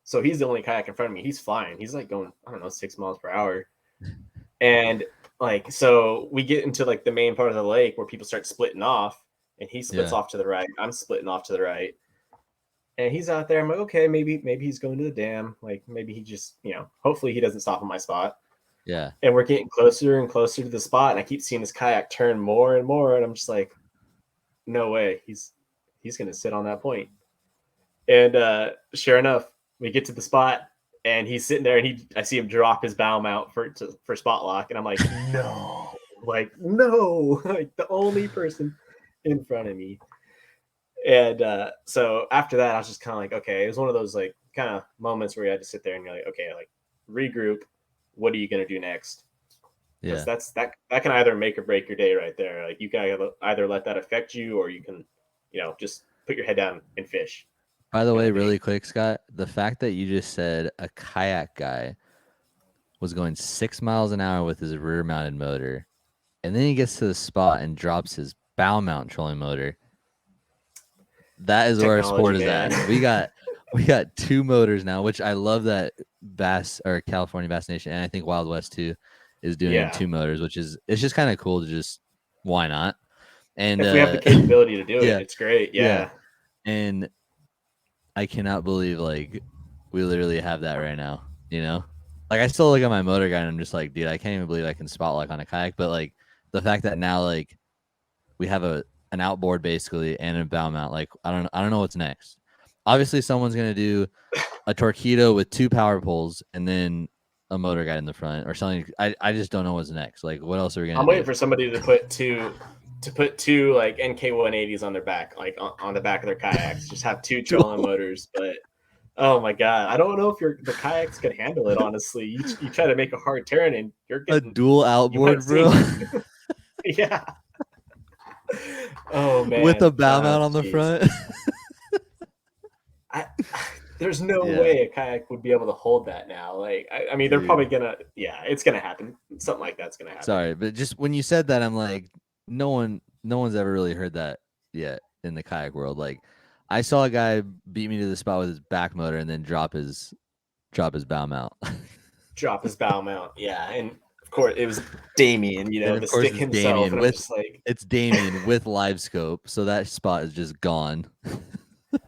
so he's the only kayak in front of me. He's flying. He's like going, I don't know, 6 miles per hour. And like, so we get into like the main part of the lake where people start splitting off, and he splits Yeah. off to the right. I'm splitting off to the right. And he's out there. I'm like, okay, maybe he's going to the dam. Like maybe he just, hopefully he doesn't stop on my spot. Yeah. And we're getting closer and closer to the spot. And I keep seeing this kayak turn more and more. And I'm just like, no way. He's gonna sit on that point. And sure enough, we get to the spot and he's sitting there and I see him drop his bow mount for spot lock. And I'm like, no, like the only person in front of me. And so after that, I was just kind of like, okay, it was one of those like kind of moments where you had to sit there and you're like, okay, like regroup. What are you going to do next? Because Yeah. that can either make or break your day right there. Like you can either let that affect you, or you can, just put your head down and fish. By the kind way, of thing. really quick, Scott, the fact that you just said a kayak guy was going 6 miles an hour with his rear mounted motor, and then he gets to the spot and drops his bow mount trolling motor. That is where our sport Technology, is man. at. We got two motors now, which I love that Bass or California Bass Nation, and I think Wild West too, is doing Yeah. two motors, which is it's just kind of cool to just why not? And If we have the capability to do yeah, it, it's great. Yeah. and I cannot believe like we literally have that right now. Like I still look at my motor guy and I'm just like, dude, I can't even believe I can spot lock on a kayak. But like the fact that now like we have an outboard basically and a bow mount, like I don't know what's next. Obviously, someone's gonna do a Torpedo with two power poles and then a motor guide in the front or something. I just don't know what's next. Like what else are we gonna I'm do? waiting for somebody to put two like NK180s on their back, like on the back of their kayaks. Just have two trolling motors. But oh my god, I don't know if the kayaks could handle it. Honestly, you try to make a hard turn and you're A getting dual outboard, bro. yeah. Oh man, With a bow mount on the geez. front. There's no Yeah. way a kayak would be able to hold that now. Like, I mean, they're probably gonna, it's gonna happen. Something like that's gonna happen. Sorry, but just when you said that, I'm like, no one's ever really heard that yet in the kayak world. Like, I saw a guy beat me to the spot with his back motor and then drop his bow mount. Drop his bow mount, yeah, and of course it was Damien, And of the course stick it's himself, Damien and I'm just like, it's Damien with live scope, so that spot is just gone.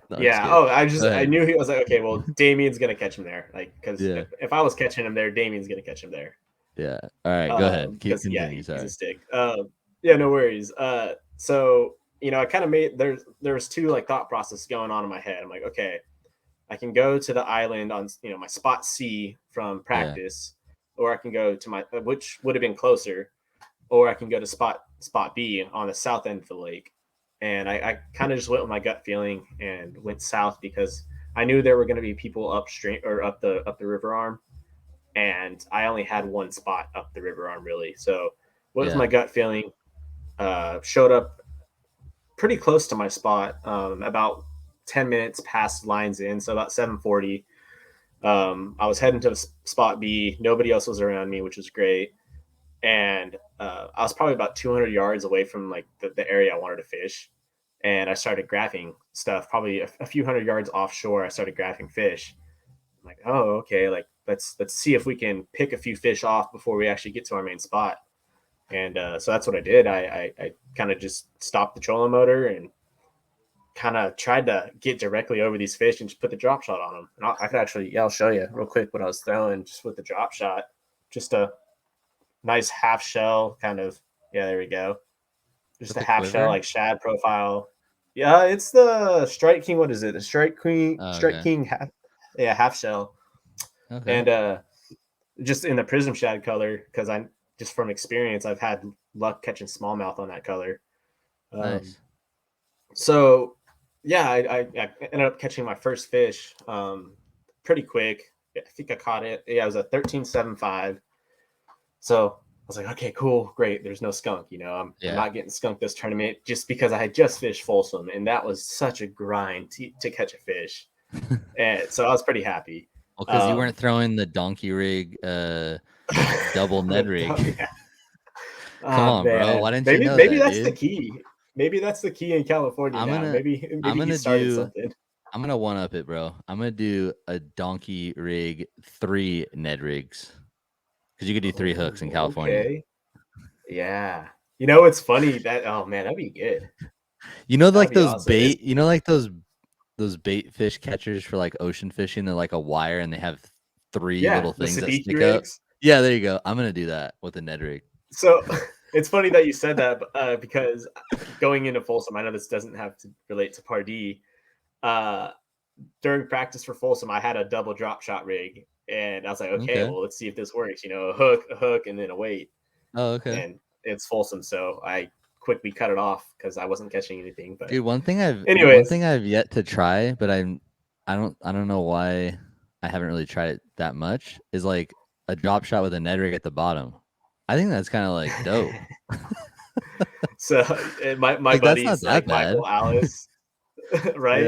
No, yeah. oh, I knew he was like, okay, well, Damien's gonna catch him there, like, because yeah, if I was catching him there, Damien's gonna catch him there. yeah. All right, go ahead. Keep Because continuing. he's Sorry. a stick. Yeah, no worries. So I kind of made there's two like thought processes going on in my head. I'm like, okay, I can go to the island on my spot C from practice, or I can go to my which would have been closer, or I can go to spot B on the south end of the lake. And I kind of just went with my gut feeling and went south because I knew there were going to be people upstream or up the river arm, and I only had one spot up the river arm really. So what was my gut feeling? Showed up pretty close to my spot, about 10 minutes past lines in, so about 7:40. I was heading to spot B. Nobody else was around me, which was great. And I was probably about 200 yards away from like the area I wanted to fish. And I started graphing stuff, probably a few hundred yards offshore. I started graphing fish. I'm like, oh, okay, like let's see if we can pick a few fish off before we actually get to our main spot. And so that's what I did. I kind of just stopped the trolling motor and kind of tried to get directly over these fish and just put the drop shot on them. And I could actually, I'll show you real quick what I was throwing just with the drop shot. Just a nice half shell kind of. Yeah, there we go. Just With a the half quiver? shell like shad profile. Yeah, it's the Strike King. What is it? The Strike King. Oh, Strike okay. King. Half shell. Okay. And just in the prism shad color, because I just from experience I've had luck catching smallmouth on that color. Nice. So yeah, I ended up catching my first fish pretty quick. I think I caught it. Yeah, it was a 13.75. So was like, okay, cool, great. There's no skunk. I'm Yeah. not getting skunked this tournament just because I had just fished Folsom, and that was such a grind to catch a fish. And so I was pretty happy. Well, because you weren't throwing the donkey rig double Ned rig. Yeah. Come on, man. bro. Why didn't maybe you know maybe that, that's dude? the key. Maybe that's the key in California I'm now. gonna- Maybe I'm you gonna started do- something. I'm gonna one up it, bro. I'm gonna do a donkey rig 3 Ned rigs. Because you could do 3 hooks in California. Okay. Yeah. It's funny that that'd be good. Like be those awesome. bait, like those bait fish catchers for like ocean fishing. They're like a wire and they have 3 little the things that sabiki stick rigs. up. Yeah, there you go. I'm gonna do that with a Ned rig. So it's funny that you said that because going into Folsom, I know this doesn't have to relate to Pardee. During practice for Folsom, I had a double drop shot rig, and I was like, okay, well, let's see if this works. A hook, and then a weight. Oh, okay. And it's Folsom, so I quickly cut it off because I wasn't catching anything. But dude, one thing I've yet to try, but I don't know why I haven't really tried it that much, is like a drop shot with a Ned rig at the bottom. I think that's kind of like dope. So my like, buddies like Michael Alice, right?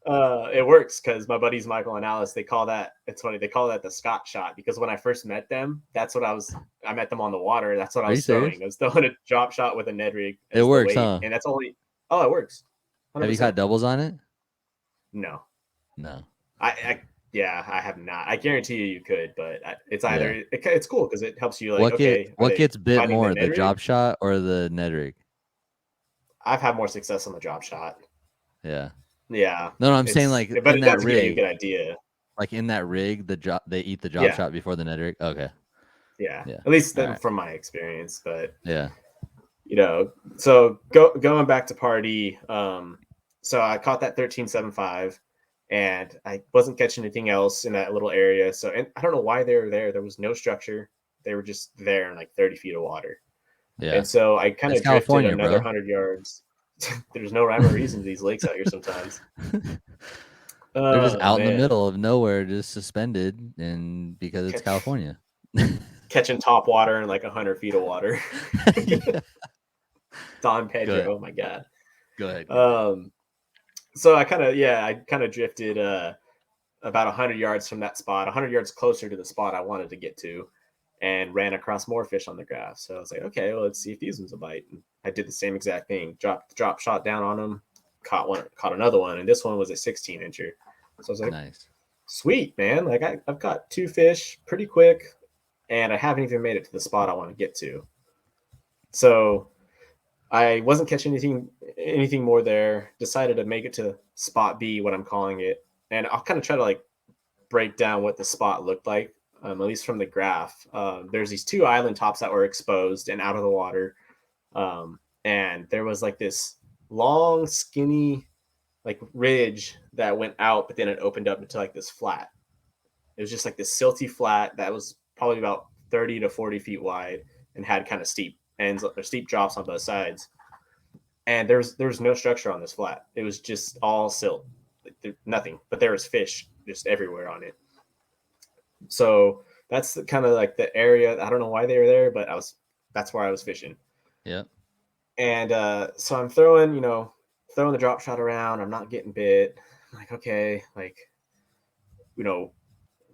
Yeah. It works because my buddies Michael and Alice, it's funny, they call that the Scott shot, because when I first met them, that's what I met them on the water. That's what I was throwing. I was throwing a drop shot with a Ned rig. It works, huh? And that's only, it works. 100%. Have you caught doubles on it? No. I have not. I guarantee you could, but it's either, it's cool because it helps you what gets bit more, the drop shot or the Ned rig? I've had more success on the drop shot. Yeah. Yeah. No, I'm saying like but in that rig, give you a good idea. Like in that rig, they eat the drop shot before the Ned rig. Okay. Yeah. At least from my experience, but yeah. So going back to Pardee, so I caught that 13.75, and I wasn't catching anything else in that little area. So, and I don't know why they were there. There was no structure. They were just there in like 30 feet of water. Yeah. And so I kind of drifted another 100 yards. There's no rhyme or reason to these lakes out here sometimes. They're just out in the middle of nowhere, just suspended, and because it's California. Catching top water in like 100 feet of water. Don Pedro, oh my God. Go ahead. So I kind of drifted about 100 yards from that spot, 100 yards closer to the spot I wanted to get to, and ran across more fish on the graph. So I was like, okay, well, let's see if these ones will bite. And I did the same exact thing. Drop shot down on them, caught another one, and this one was a 16-incher. So I was like, nice, sweet, man. Like I've got 2 fish pretty quick, and I haven't even made it to the spot I want to get to. So I wasn't catching anything more there. Decided to make it to spot B, what I'm calling it, and I'll kind of try to like break down what the spot looked like, at least from the graph. There's these 2 island tops that were exposed and out of the water, and there was like this long, skinny, like ridge that went out, but then it opened up into like this flat. It was just like this silty flat that was probably about 30 to 40 feet wide and had kind of steep ends or steep drops on both sides. And there was no structure on this flat. It was just all silt, nothing, but there was fish just everywhere on it. So that's kind of like the area. I don't know why they were there, but that's where I was fishing. Yeah. And so I'm throwing the drop shot around. I'm not getting bit. I'm like, okay, like,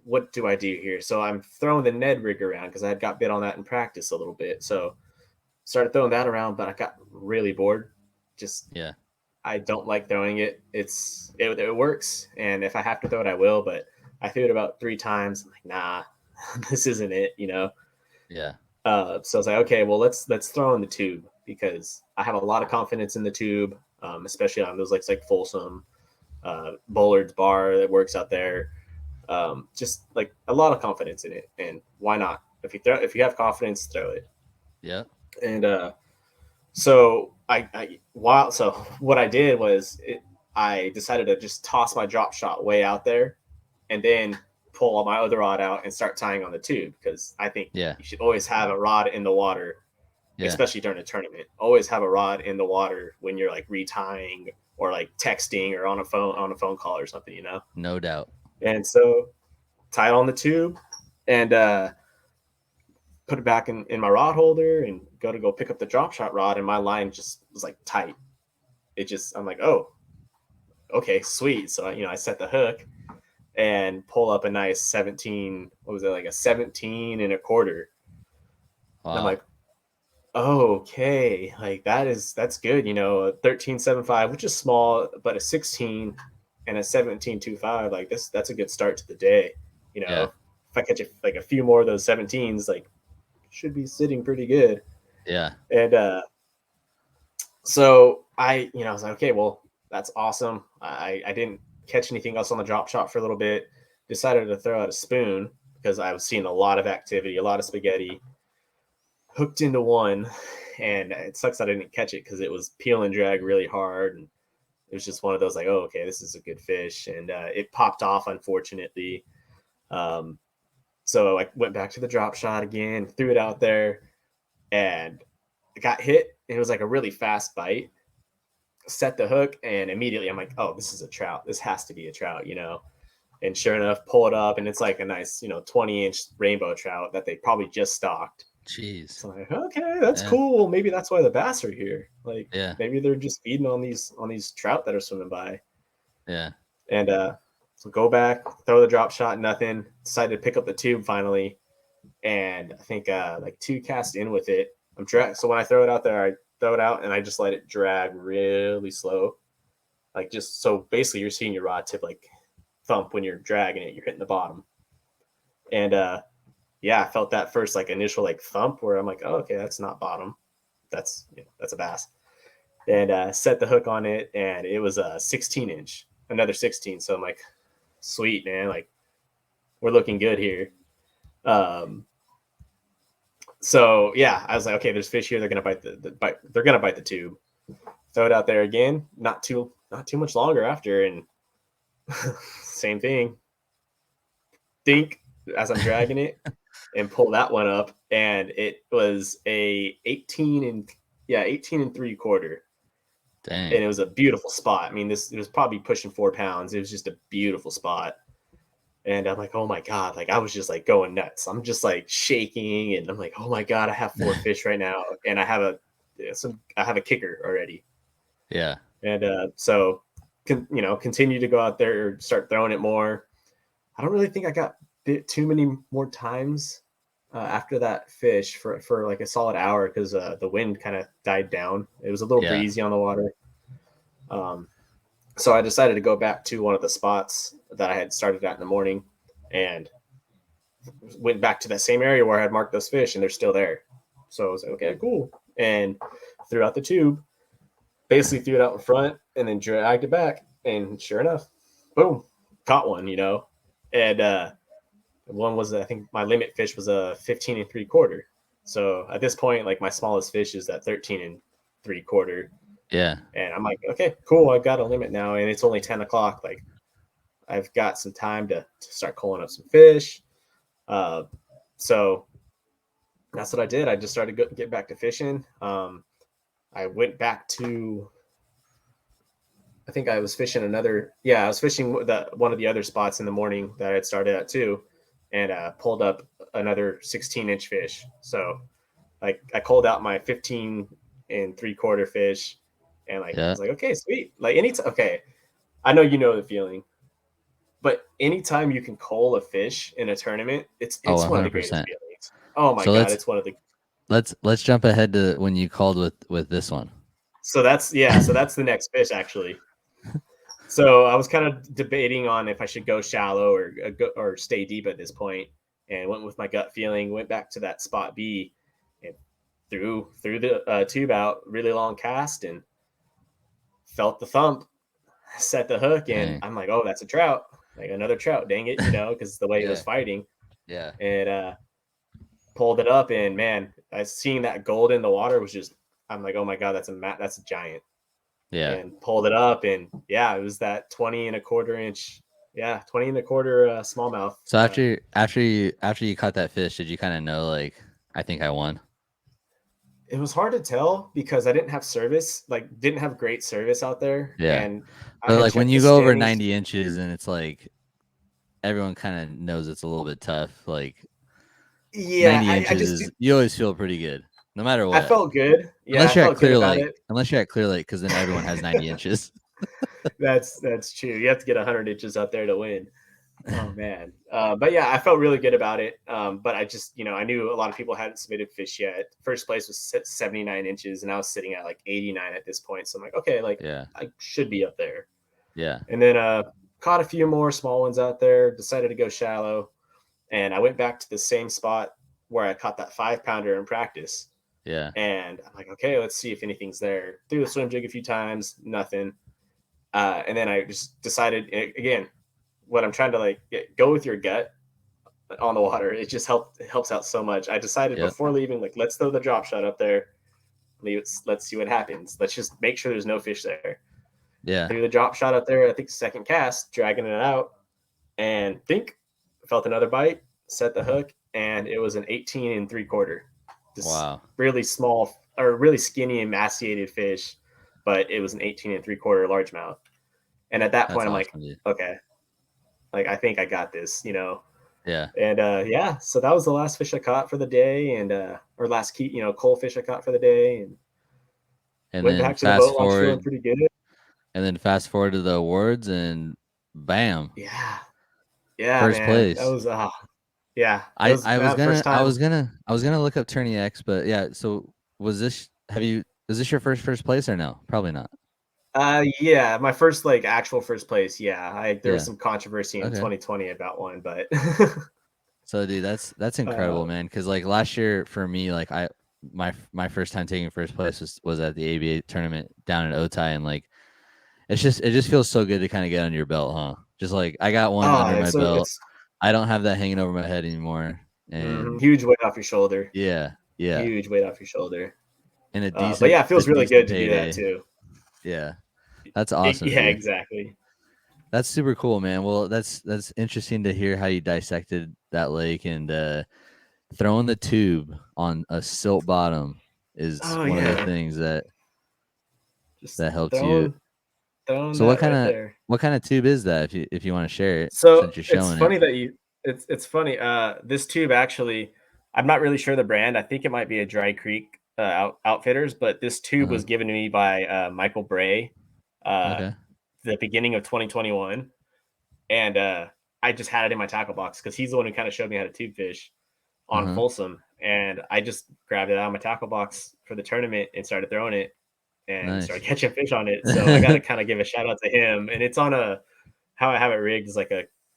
what do I do here? So I'm throwing the Ned rig around because I had got bit on that in practice a little bit. So started throwing that around, but I got really bored. I don't like throwing it. It works, and if I have to throw it, I will. But I threw it about 3 times. I'm like, nah, this isn't it. Yeah. So I was like, okay, well, let's throw in the tube, because I have a lot of confidence in the tube, especially on those lakes like Folsom, Bullard's Bar that works out there. Just like a lot of confidence in it, and why not? If you have confidence, throw it. Yeah. And so what I did was I decided to just toss my drop shot way out there, and then pull all my other rod out and start tying on the tube, because I think you should always have a rod in the water, especially during a tournament. Always have a rod in the water when you're like retying or like texting or on a phone call or something, No doubt. And so tied on the tube, and put it back in my rod holder and go pick up the drop shot rod, and my line just was like tight. I'm like, oh, okay, sweet. So I set the hook and pull up a nice 17. What was it, like a 17 and a quarter? Wow. And I'm like, oh, okay, like that's good. A 13.75, which is small, but a 16 and a 17.25, like that's a good start to the day. Yeah. If I catch like a few more of those 17s, like should be sitting pretty good. Yeah. And so I was like, okay, well, that's awesome. I didn't catch anything else on the drop shot for a little bit. Decided to throw out a spoon because I was seeing a lot of activity, a lot of spaghetti. Hooked into one, and it sucks I didn't catch it because it was peel and drag really hard, and it was just one of those like, oh, okay, this is a good fish, and it popped off, unfortunately. So I went back to the drop shot again, threw it out there, and it got hit. It was like a really fast bite. Set the hook, and immediately I'm like, oh, this is a trout. This has to be a trout, And sure enough, pull it up, and it's like a nice, 20-inch rainbow trout that they probably just stocked. Jeez. So I'm like, okay, that's cool. Maybe that's why the bass are here. Like, maybe they're just feeding on these trout that are swimming by. Yeah. And so go back, throw the drop shot, nothing. Decided to pick up the tube finally, and I think like 2 casts in with it. So when I throw it out there, I throw it out and I just let it drag really slow. Like, just so basically you're seeing your rod tip like thump when you're dragging it. You're hitting the bottom, and I felt that first like initial like thump where I'm like, oh, okay, that's not bottom. That's a bass. And set the hook on it, and it was a 16-inch, another 16. So I'm like, sweet, man, like we're looking good here. So yeah, I was like, okay, there's fish here. They're gonna bite they're gonna bite the tube. Throw it out there again. Not too much longer after, and same thing. Think as I'm dragging it. And pull that one up, and it was a 18 and 3/4. Dang. And it was a beautiful spot. I mean, it was probably pushing 4 pounds. It was just a beautiful spot. And I'm like, oh my God, like I was just like going nuts. I'm just like shaking, and I'm like, oh my God, I have 4 fish right now, and I have a kicker already. Yeah. And so continue to go out there or start throwing it more. I don't really think I got bit too many more times after that fish for like a solid hour because the wind kind of died down. It was a little breezy on the water. So I decided to go back to one of the spots that I had started at in the morning and went back to that same area where I had marked those fish, and they're still there. So I was like, okay, cool. And threw out the tube, basically threw it out in front, and then dragged it back. And sure enough, boom, caught one, And one was, I think my limit fish was a 15 and 3/4. So at this point, like my smallest fish is that 13 and 3/4. Yeah. And I'm like, okay, cool. I've got a limit now, and it's only 10 o'clock. Like I've got some time to start calling up some fish. So that's what I did. I just started to get back to fishing. I went back to, I think I was fishing I was fishing one of the other spots in the morning that I had started at too, and pulled up another 16-inch fish. So like I called out my 15 and 3/4 fish, and like I was like, okay, sweet. Like okay, I know the feeling, but anytime you can cull a fish in a tournament, it's one of the greatest feelings. Oh my God, it's one of the. Let's jump ahead to when you called with this one. So that's the next fish actually. So I was kind of debating on if I should go shallow or stay deep at this point, and went with my gut feeling. Went back to that spot B, and threw the tube out, really long cast, and felt the thump. Set the hook, and I'm like, oh, that's a trout, like another trout. Dang it, because the way it was fighting. Yeah. And pulled it up, and man, I seeing that gold in the water was just. I'm like, oh my God, that's a giant. Yeah. And pulled it up, and it was that 20 and a quarter inch. Yeah, 20 and a quarter smallmouth. So after you caught that fish, did you kind of know, like, I think I won? It was hard to tell because I didn't have service, didn't have great service out there. Yeah. And but like when you go over 90 inches and it's like everyone kind of knows it's a little bit tough. Like, Yeah, 90 I inches just is you always feel pretty good, no matter I what. felt good. Yeah, Unless I you're at felt good Clear about Lake. it. Unless you're at Clear Lake, because then everyone has 90 inches. That's true. You have to get 100 inches out there to win. Oh man, but yeah, I felt really good about it. But I just, I knew a lot of people hadn't submitted fish yet. First place was 79 inches, and I was sitting at like 89 at this point. So I'm like, okay, like Yeah. I should be up there. Yeah. And then caught a few more small ones out there. Decided to go shallow, and I went back to the same spot where I caught that 5-pounder in practice. Yeah. And I'm like, okay, let's see if anything's there. Threw the swim jig a few times, nothing. And then I just decided again, what I'm trying to go with your gut on the water. It just helps out so much. I decided Yep. before leaving, like, let's throw the drop shot up there. Let's see what happens. Let's just make sure there's no fish there. Yeah. Threw the drop shot up there. I think second cast, dragging it out, and felt another bite. Set the hook, and it was an 18 3/4. Wow. Really small or really skinny emaciated fish, but it was an 18 3/4 largemouth. And at that That's point, I'm awesome, like, dude. okay, like I think I got this, Yeah. And yeah, so that was the last fish I caught for the day, and or last key, coal fish I caught for the day, and went then back to the boat launch feeling pretty good. And then fast forward to the awards, and bam, Yeah, first man, place. that was yeah. I was first time. I was gonna look up Tourney X, but yeah. So is this your first place or no? Probably not. Yeah, my first actual first place. Yeah, there was Yeah. some controversy in Okay. 2020 about one, but So dude, that's incredible, man. Because like last year for me, like my first time taking first place was at the ABA tournament down in Otay, and like it just feels so good to kind of get under your belt, huh? Just like I got one under my belt. I don't have that hanging over my head anymore, and huge weight off your shoulder. Yeah. Huge weight off your shoulder. And a decent, but yeah, it feels really good to do that too. Yeah, that's awesome. Yeah, dude. exactly. That's super cool, man. Well, that's interesting to hear how you dissected that lake, and throwing the tube on a silt bottom is one of the things that helps you. So what kind of tube is that? If you want to share it, so since you're showing it's funny that it's funny. This tube actually, I'm not really sure the brand. I think it might be a Dry Creek Outfitters, but this tube was given to me by Michael Bray. The beginning of 2021, and I just had it in my tackle box because he's the one who kind of showed me how to tube fish on Folsom, and I just grabbed it out of my tackle box for the tournament and started throwing it and started catching fish on it. So I got to kind of give a shout out to him. And it's on how I have it rigged is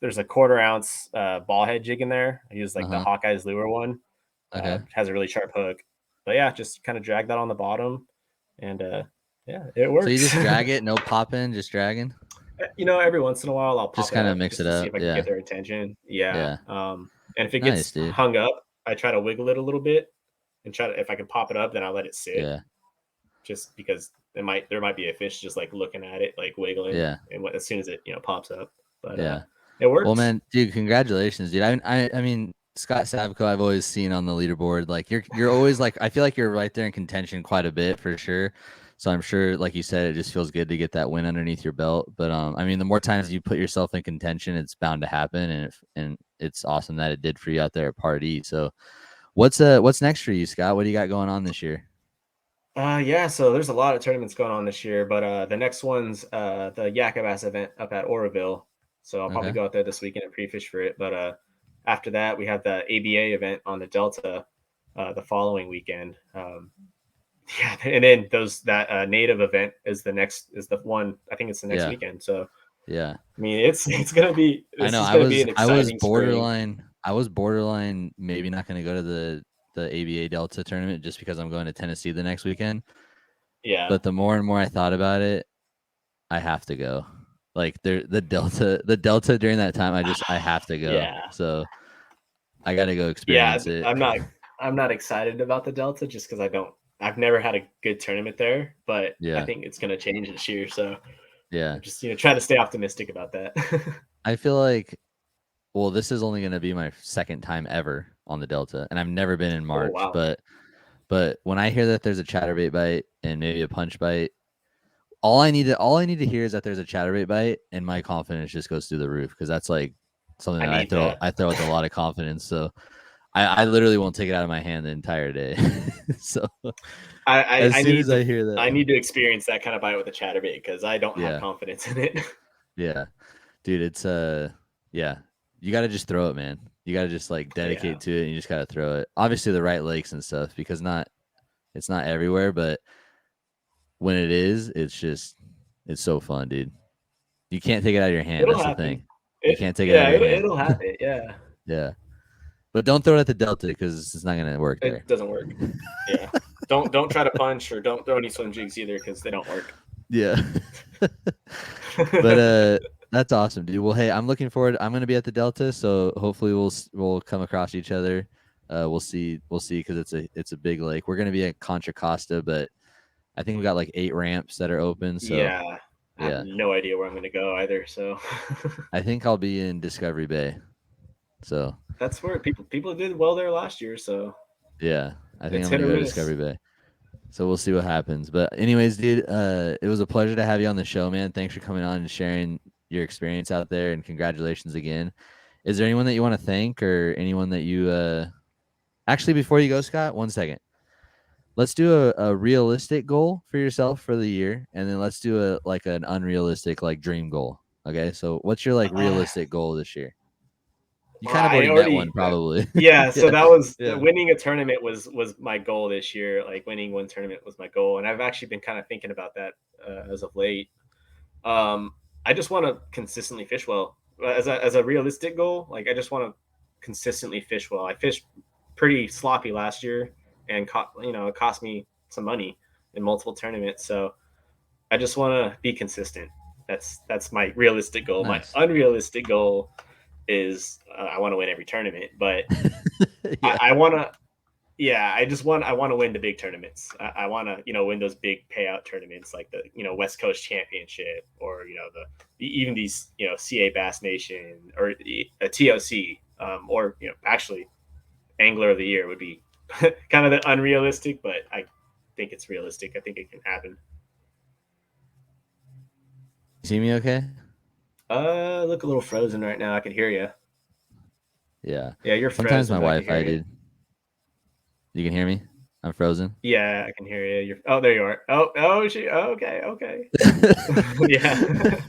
there's a 1/4 ounce ball head jig in there. I use the Hawkeye's lure one. Has a really sharp hook, but yeah, just kind of drag that on the bottom, and yeah, it works. So you just drag it, no popping, just dragging. Every once in a while I'll pop just kind of mix it up, see if I can get their attention. Yeah. And if it gets hung up, I try to wiggle it a little bit and if I can pop it up, then I'll let it sit. Yeah. Just because there might be a fish just looking at it, wiggling. Yeah. And as soon as it pops up, but yeah, it works. Well, man, dude, congratulations, dude. I mean, Scott Savko, I've always seen on the leaderboard. Like you're always I feel like you're right there in contention quite a bit for sure. So I'm sure, like you said, it just feels good to get that win underneath your belt. But I mean, the more times you put yourself in contention, it's bound to happen, and it's awesome that it did for you out there at Pardee. So what's next for you, Scott? What do you got going on this year? Yeah, so there's a lot of tournaments going on this year, but the next one's the Yakabass event up at Oroville. So I'll probably go out there this weekend and pre-fish for it. But after that, we have the ABA event on the Delta the following weekend. Yeah, and then that native event is the one. I think it's the next weekend. So yeah, I mean it's gonna be. I know. I was borderline maybe not going to go to the ABA Delta tournament just because I'm going to Tennessee the next weekend. Yeah. But the more and more I thought about it, I have to go. Like the Delta during that time, I have to go. Yeah. So I got to go experience it. I'm not excited about the Delta just because I've never had a good tournament there, but I think it's going to change this year. So yeah, just try to stay optimistic about that. I feel like, well, this is only going to be my second time ever on the Delta, and I've never been in March. Oh, wow. But when I hear that there's a chatterbait bite and maybe a punch bite, all I need to hear is that there's a chatterbait bite, and my confidence just goes through the roof because that's like something that I throw with a lot of confidence. So I literally won't take it out of my hand the entire day. So I as soon need as I hear that, I need to experience that kind of bite with a chatterbait because I don't have yeah, confidence in it. yeah, dude, it's yeah, you got to just throw it, man. You got to just like Yeah. dedicate to it, and you just got to throw it. Obviously, the right lakes and stuff, because it's not everywhere, but when it is, it's so fun, dude. You can't take it out of your hand. It'll That's the happen. thing. You can't take it out of your hand. It'll happen. Yeah. Yeah, but don't throw it at the Delta because it's not gonna work there. It doesn't work. Yeah. Don't try to punch or don't throw any swim jigs either because they don't work. Yeah. But that's awesome, dude. Well, hey, I'm looking forward. I'm gonna be at the Delta, so hopefully we'll come across each other. We'll see because it's a big lake. We're gonna be at Contra Costa, but I think we got like 8 ramps that are open. So Yeah. I yeah, have no idea where I'm gonna go either. So I think I'll be in Discovery Bay. So that's where people did well there last year. So yeah, I think it's I'm hit gonna or go to miss. Discovery Bay. So we'll see what happens. But anyways, dude, it was a pleasure to have you on the show, man. Thanks for coming on and sharing your experience out there, and congratulations again. Is there anyone that you want to thank or anyone that you actually before you go, Scott, 1 second. Let's do a realistic goal for yourself for the year, and then let's do an unrealistic like dream goal. Okay. So what's your like realistic goal this year? You kind of I already met one probably. yeah. So Yeah. that was Yeah. winning a tournament was my goal this year. Like winning one tournament was my goal, and I've actually been kind of thinking about that as of late. I just want to consistently fish well as a realistic goal. Like I just want to consistently fish well. I fished pretty sloppy last year, and it cost me some money in multiple tournaments. So I just want to be consistent. That's my realistic goal. Nice. My unrealistic goal is I want to win every tournament, but Yeah. I want to. Yeah, I want to win the big tournaments. I want to win those big payout tournaments like the West Coast Championship or even these CA Bass Nation or a TOC or actually Angler of the Year would be kind of the unrealistic, but I think it's realistic. I think it can happen. See me okay? Look a little frozen right now. I can hear you. Yeah. Yeah, you're Sometimes frozen. my I can hear Wi-Fi, you. dude. You can hear me? I'm frozen. Yeah, I can hear you. Oh, there you are. Okay. Yeah.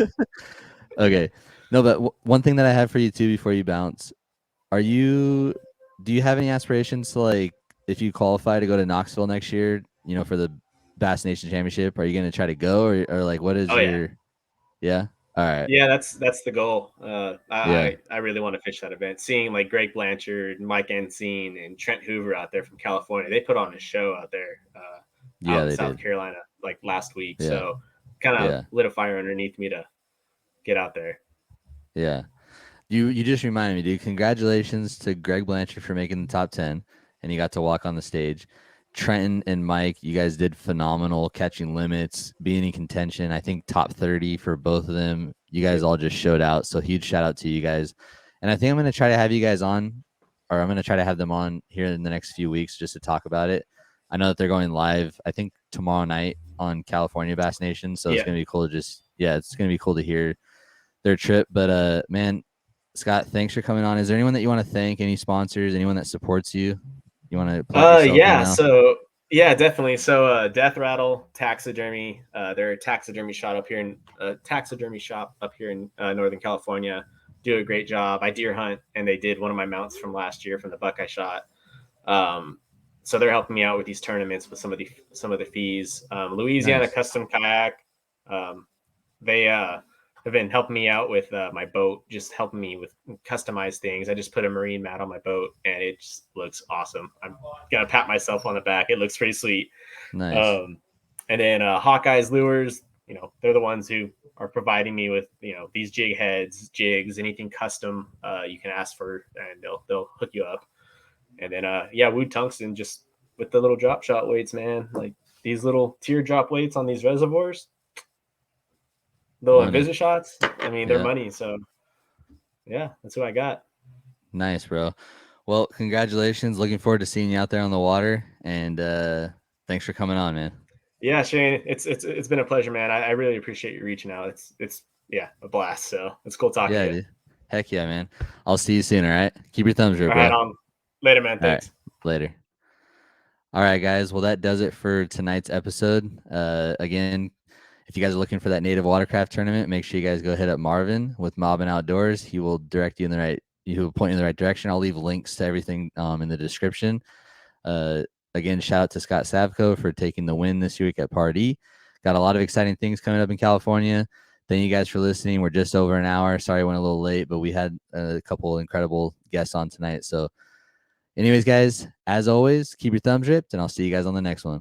Okay. No, but one thing that I have for you too before you bounce, do you have any aspirations to like if you qualify to go to Knoxville next year, for the Bass Nation Championship, are you going to try to go or like what is Oh yeah. Yeah? All right. Yeah, that's the goal. Yeah. I really want to fish that event. Seeing like Greg Blanchard, Mike Ensign, and Trent Hoover out there from California, they put on a show out there Yeah, out in they South did. Carolina like last week. Yeah. So kind of Yeah. lit a fire underneath me to get out there. Yeah. You just reminded me, dude. Congratulations to Greg Blanchard for making the top 10 and he got to walk on the stage. Trenton and Mike, you guys did phenomenal catching limits, being in contention. I think top 30 for both of them. You guys all just showed out. So huge shout out to you guys. And I think I'm going to try to have you guys on, or I'm going to try to have them on here in the next few weeks just to talk about it. I know that they're going live, I think tomorrow night on California Bass Nation. So it's going to be cool to it's going to be cool to hear their trip. But man, Scott, thanks for coming on. Is there anyone that you want to thank? Any sponsors? Anyone that supports you? You want to plug yourself in now? So yeah, definitely. So Death Rattle Taxidermy, they're a taxidermy shop up here in Northern California. Do a great job. I deer hunt, and they did one of my mounts from last year from the buck I shot. So they're helping me out with these tournaments with some of the fees. Louisiana Nice. Custom Kayak, they have been helping me out with my boat, just helping me with customized things. I just put a marine mat on my boat, and it just looks awesome. I'm gonna pat myself on the back. It looks pretty sweet. Nice. And then Hawkeye's Lures, they're the ones who are providing me with these jig heads, jigs, anything custom you can ask for, and they'll hook you up. And then Wood Tungsten, just with the little drop shot weights, man, like these little teardrop weights on these reservoirs. Little Invisa shots. I mean, they're money. So, yeah, that's who I got. Nice, bro. Well, congratulations. Looking forward to seeing you out there on the water. And thanks for coming on, man. Yeah, Shane, it's been a pleasure, man. I really appreciate you reaching out. It's a blast. So it's cool talking to you. Dude. Heck yeah, man. I'll see you soon. All right. Keep your thumbs ripped, All right, bro. Later, man. All right. Thanks. Later. All right, guys. Well, that does it for tonight's episode. Again, if you guys are looking for that native watercraft tournament, make sure you guys go hit up Marvin with Marvin Outdoors. He will direct you in the right, he will point you in the right direction. I'll leave links to everything in the description. Again, shout out to Scott Savko for taking the win this week at Pardee. Got a lot of exciting things coming up in California. Thank you guys for listening. We're just over an hour. Sorry I went a little late, but we had a couple incredible guests on tonight. So anyways, guys, as always, keep your thumbs ripped, and I'll see you guys on the next one.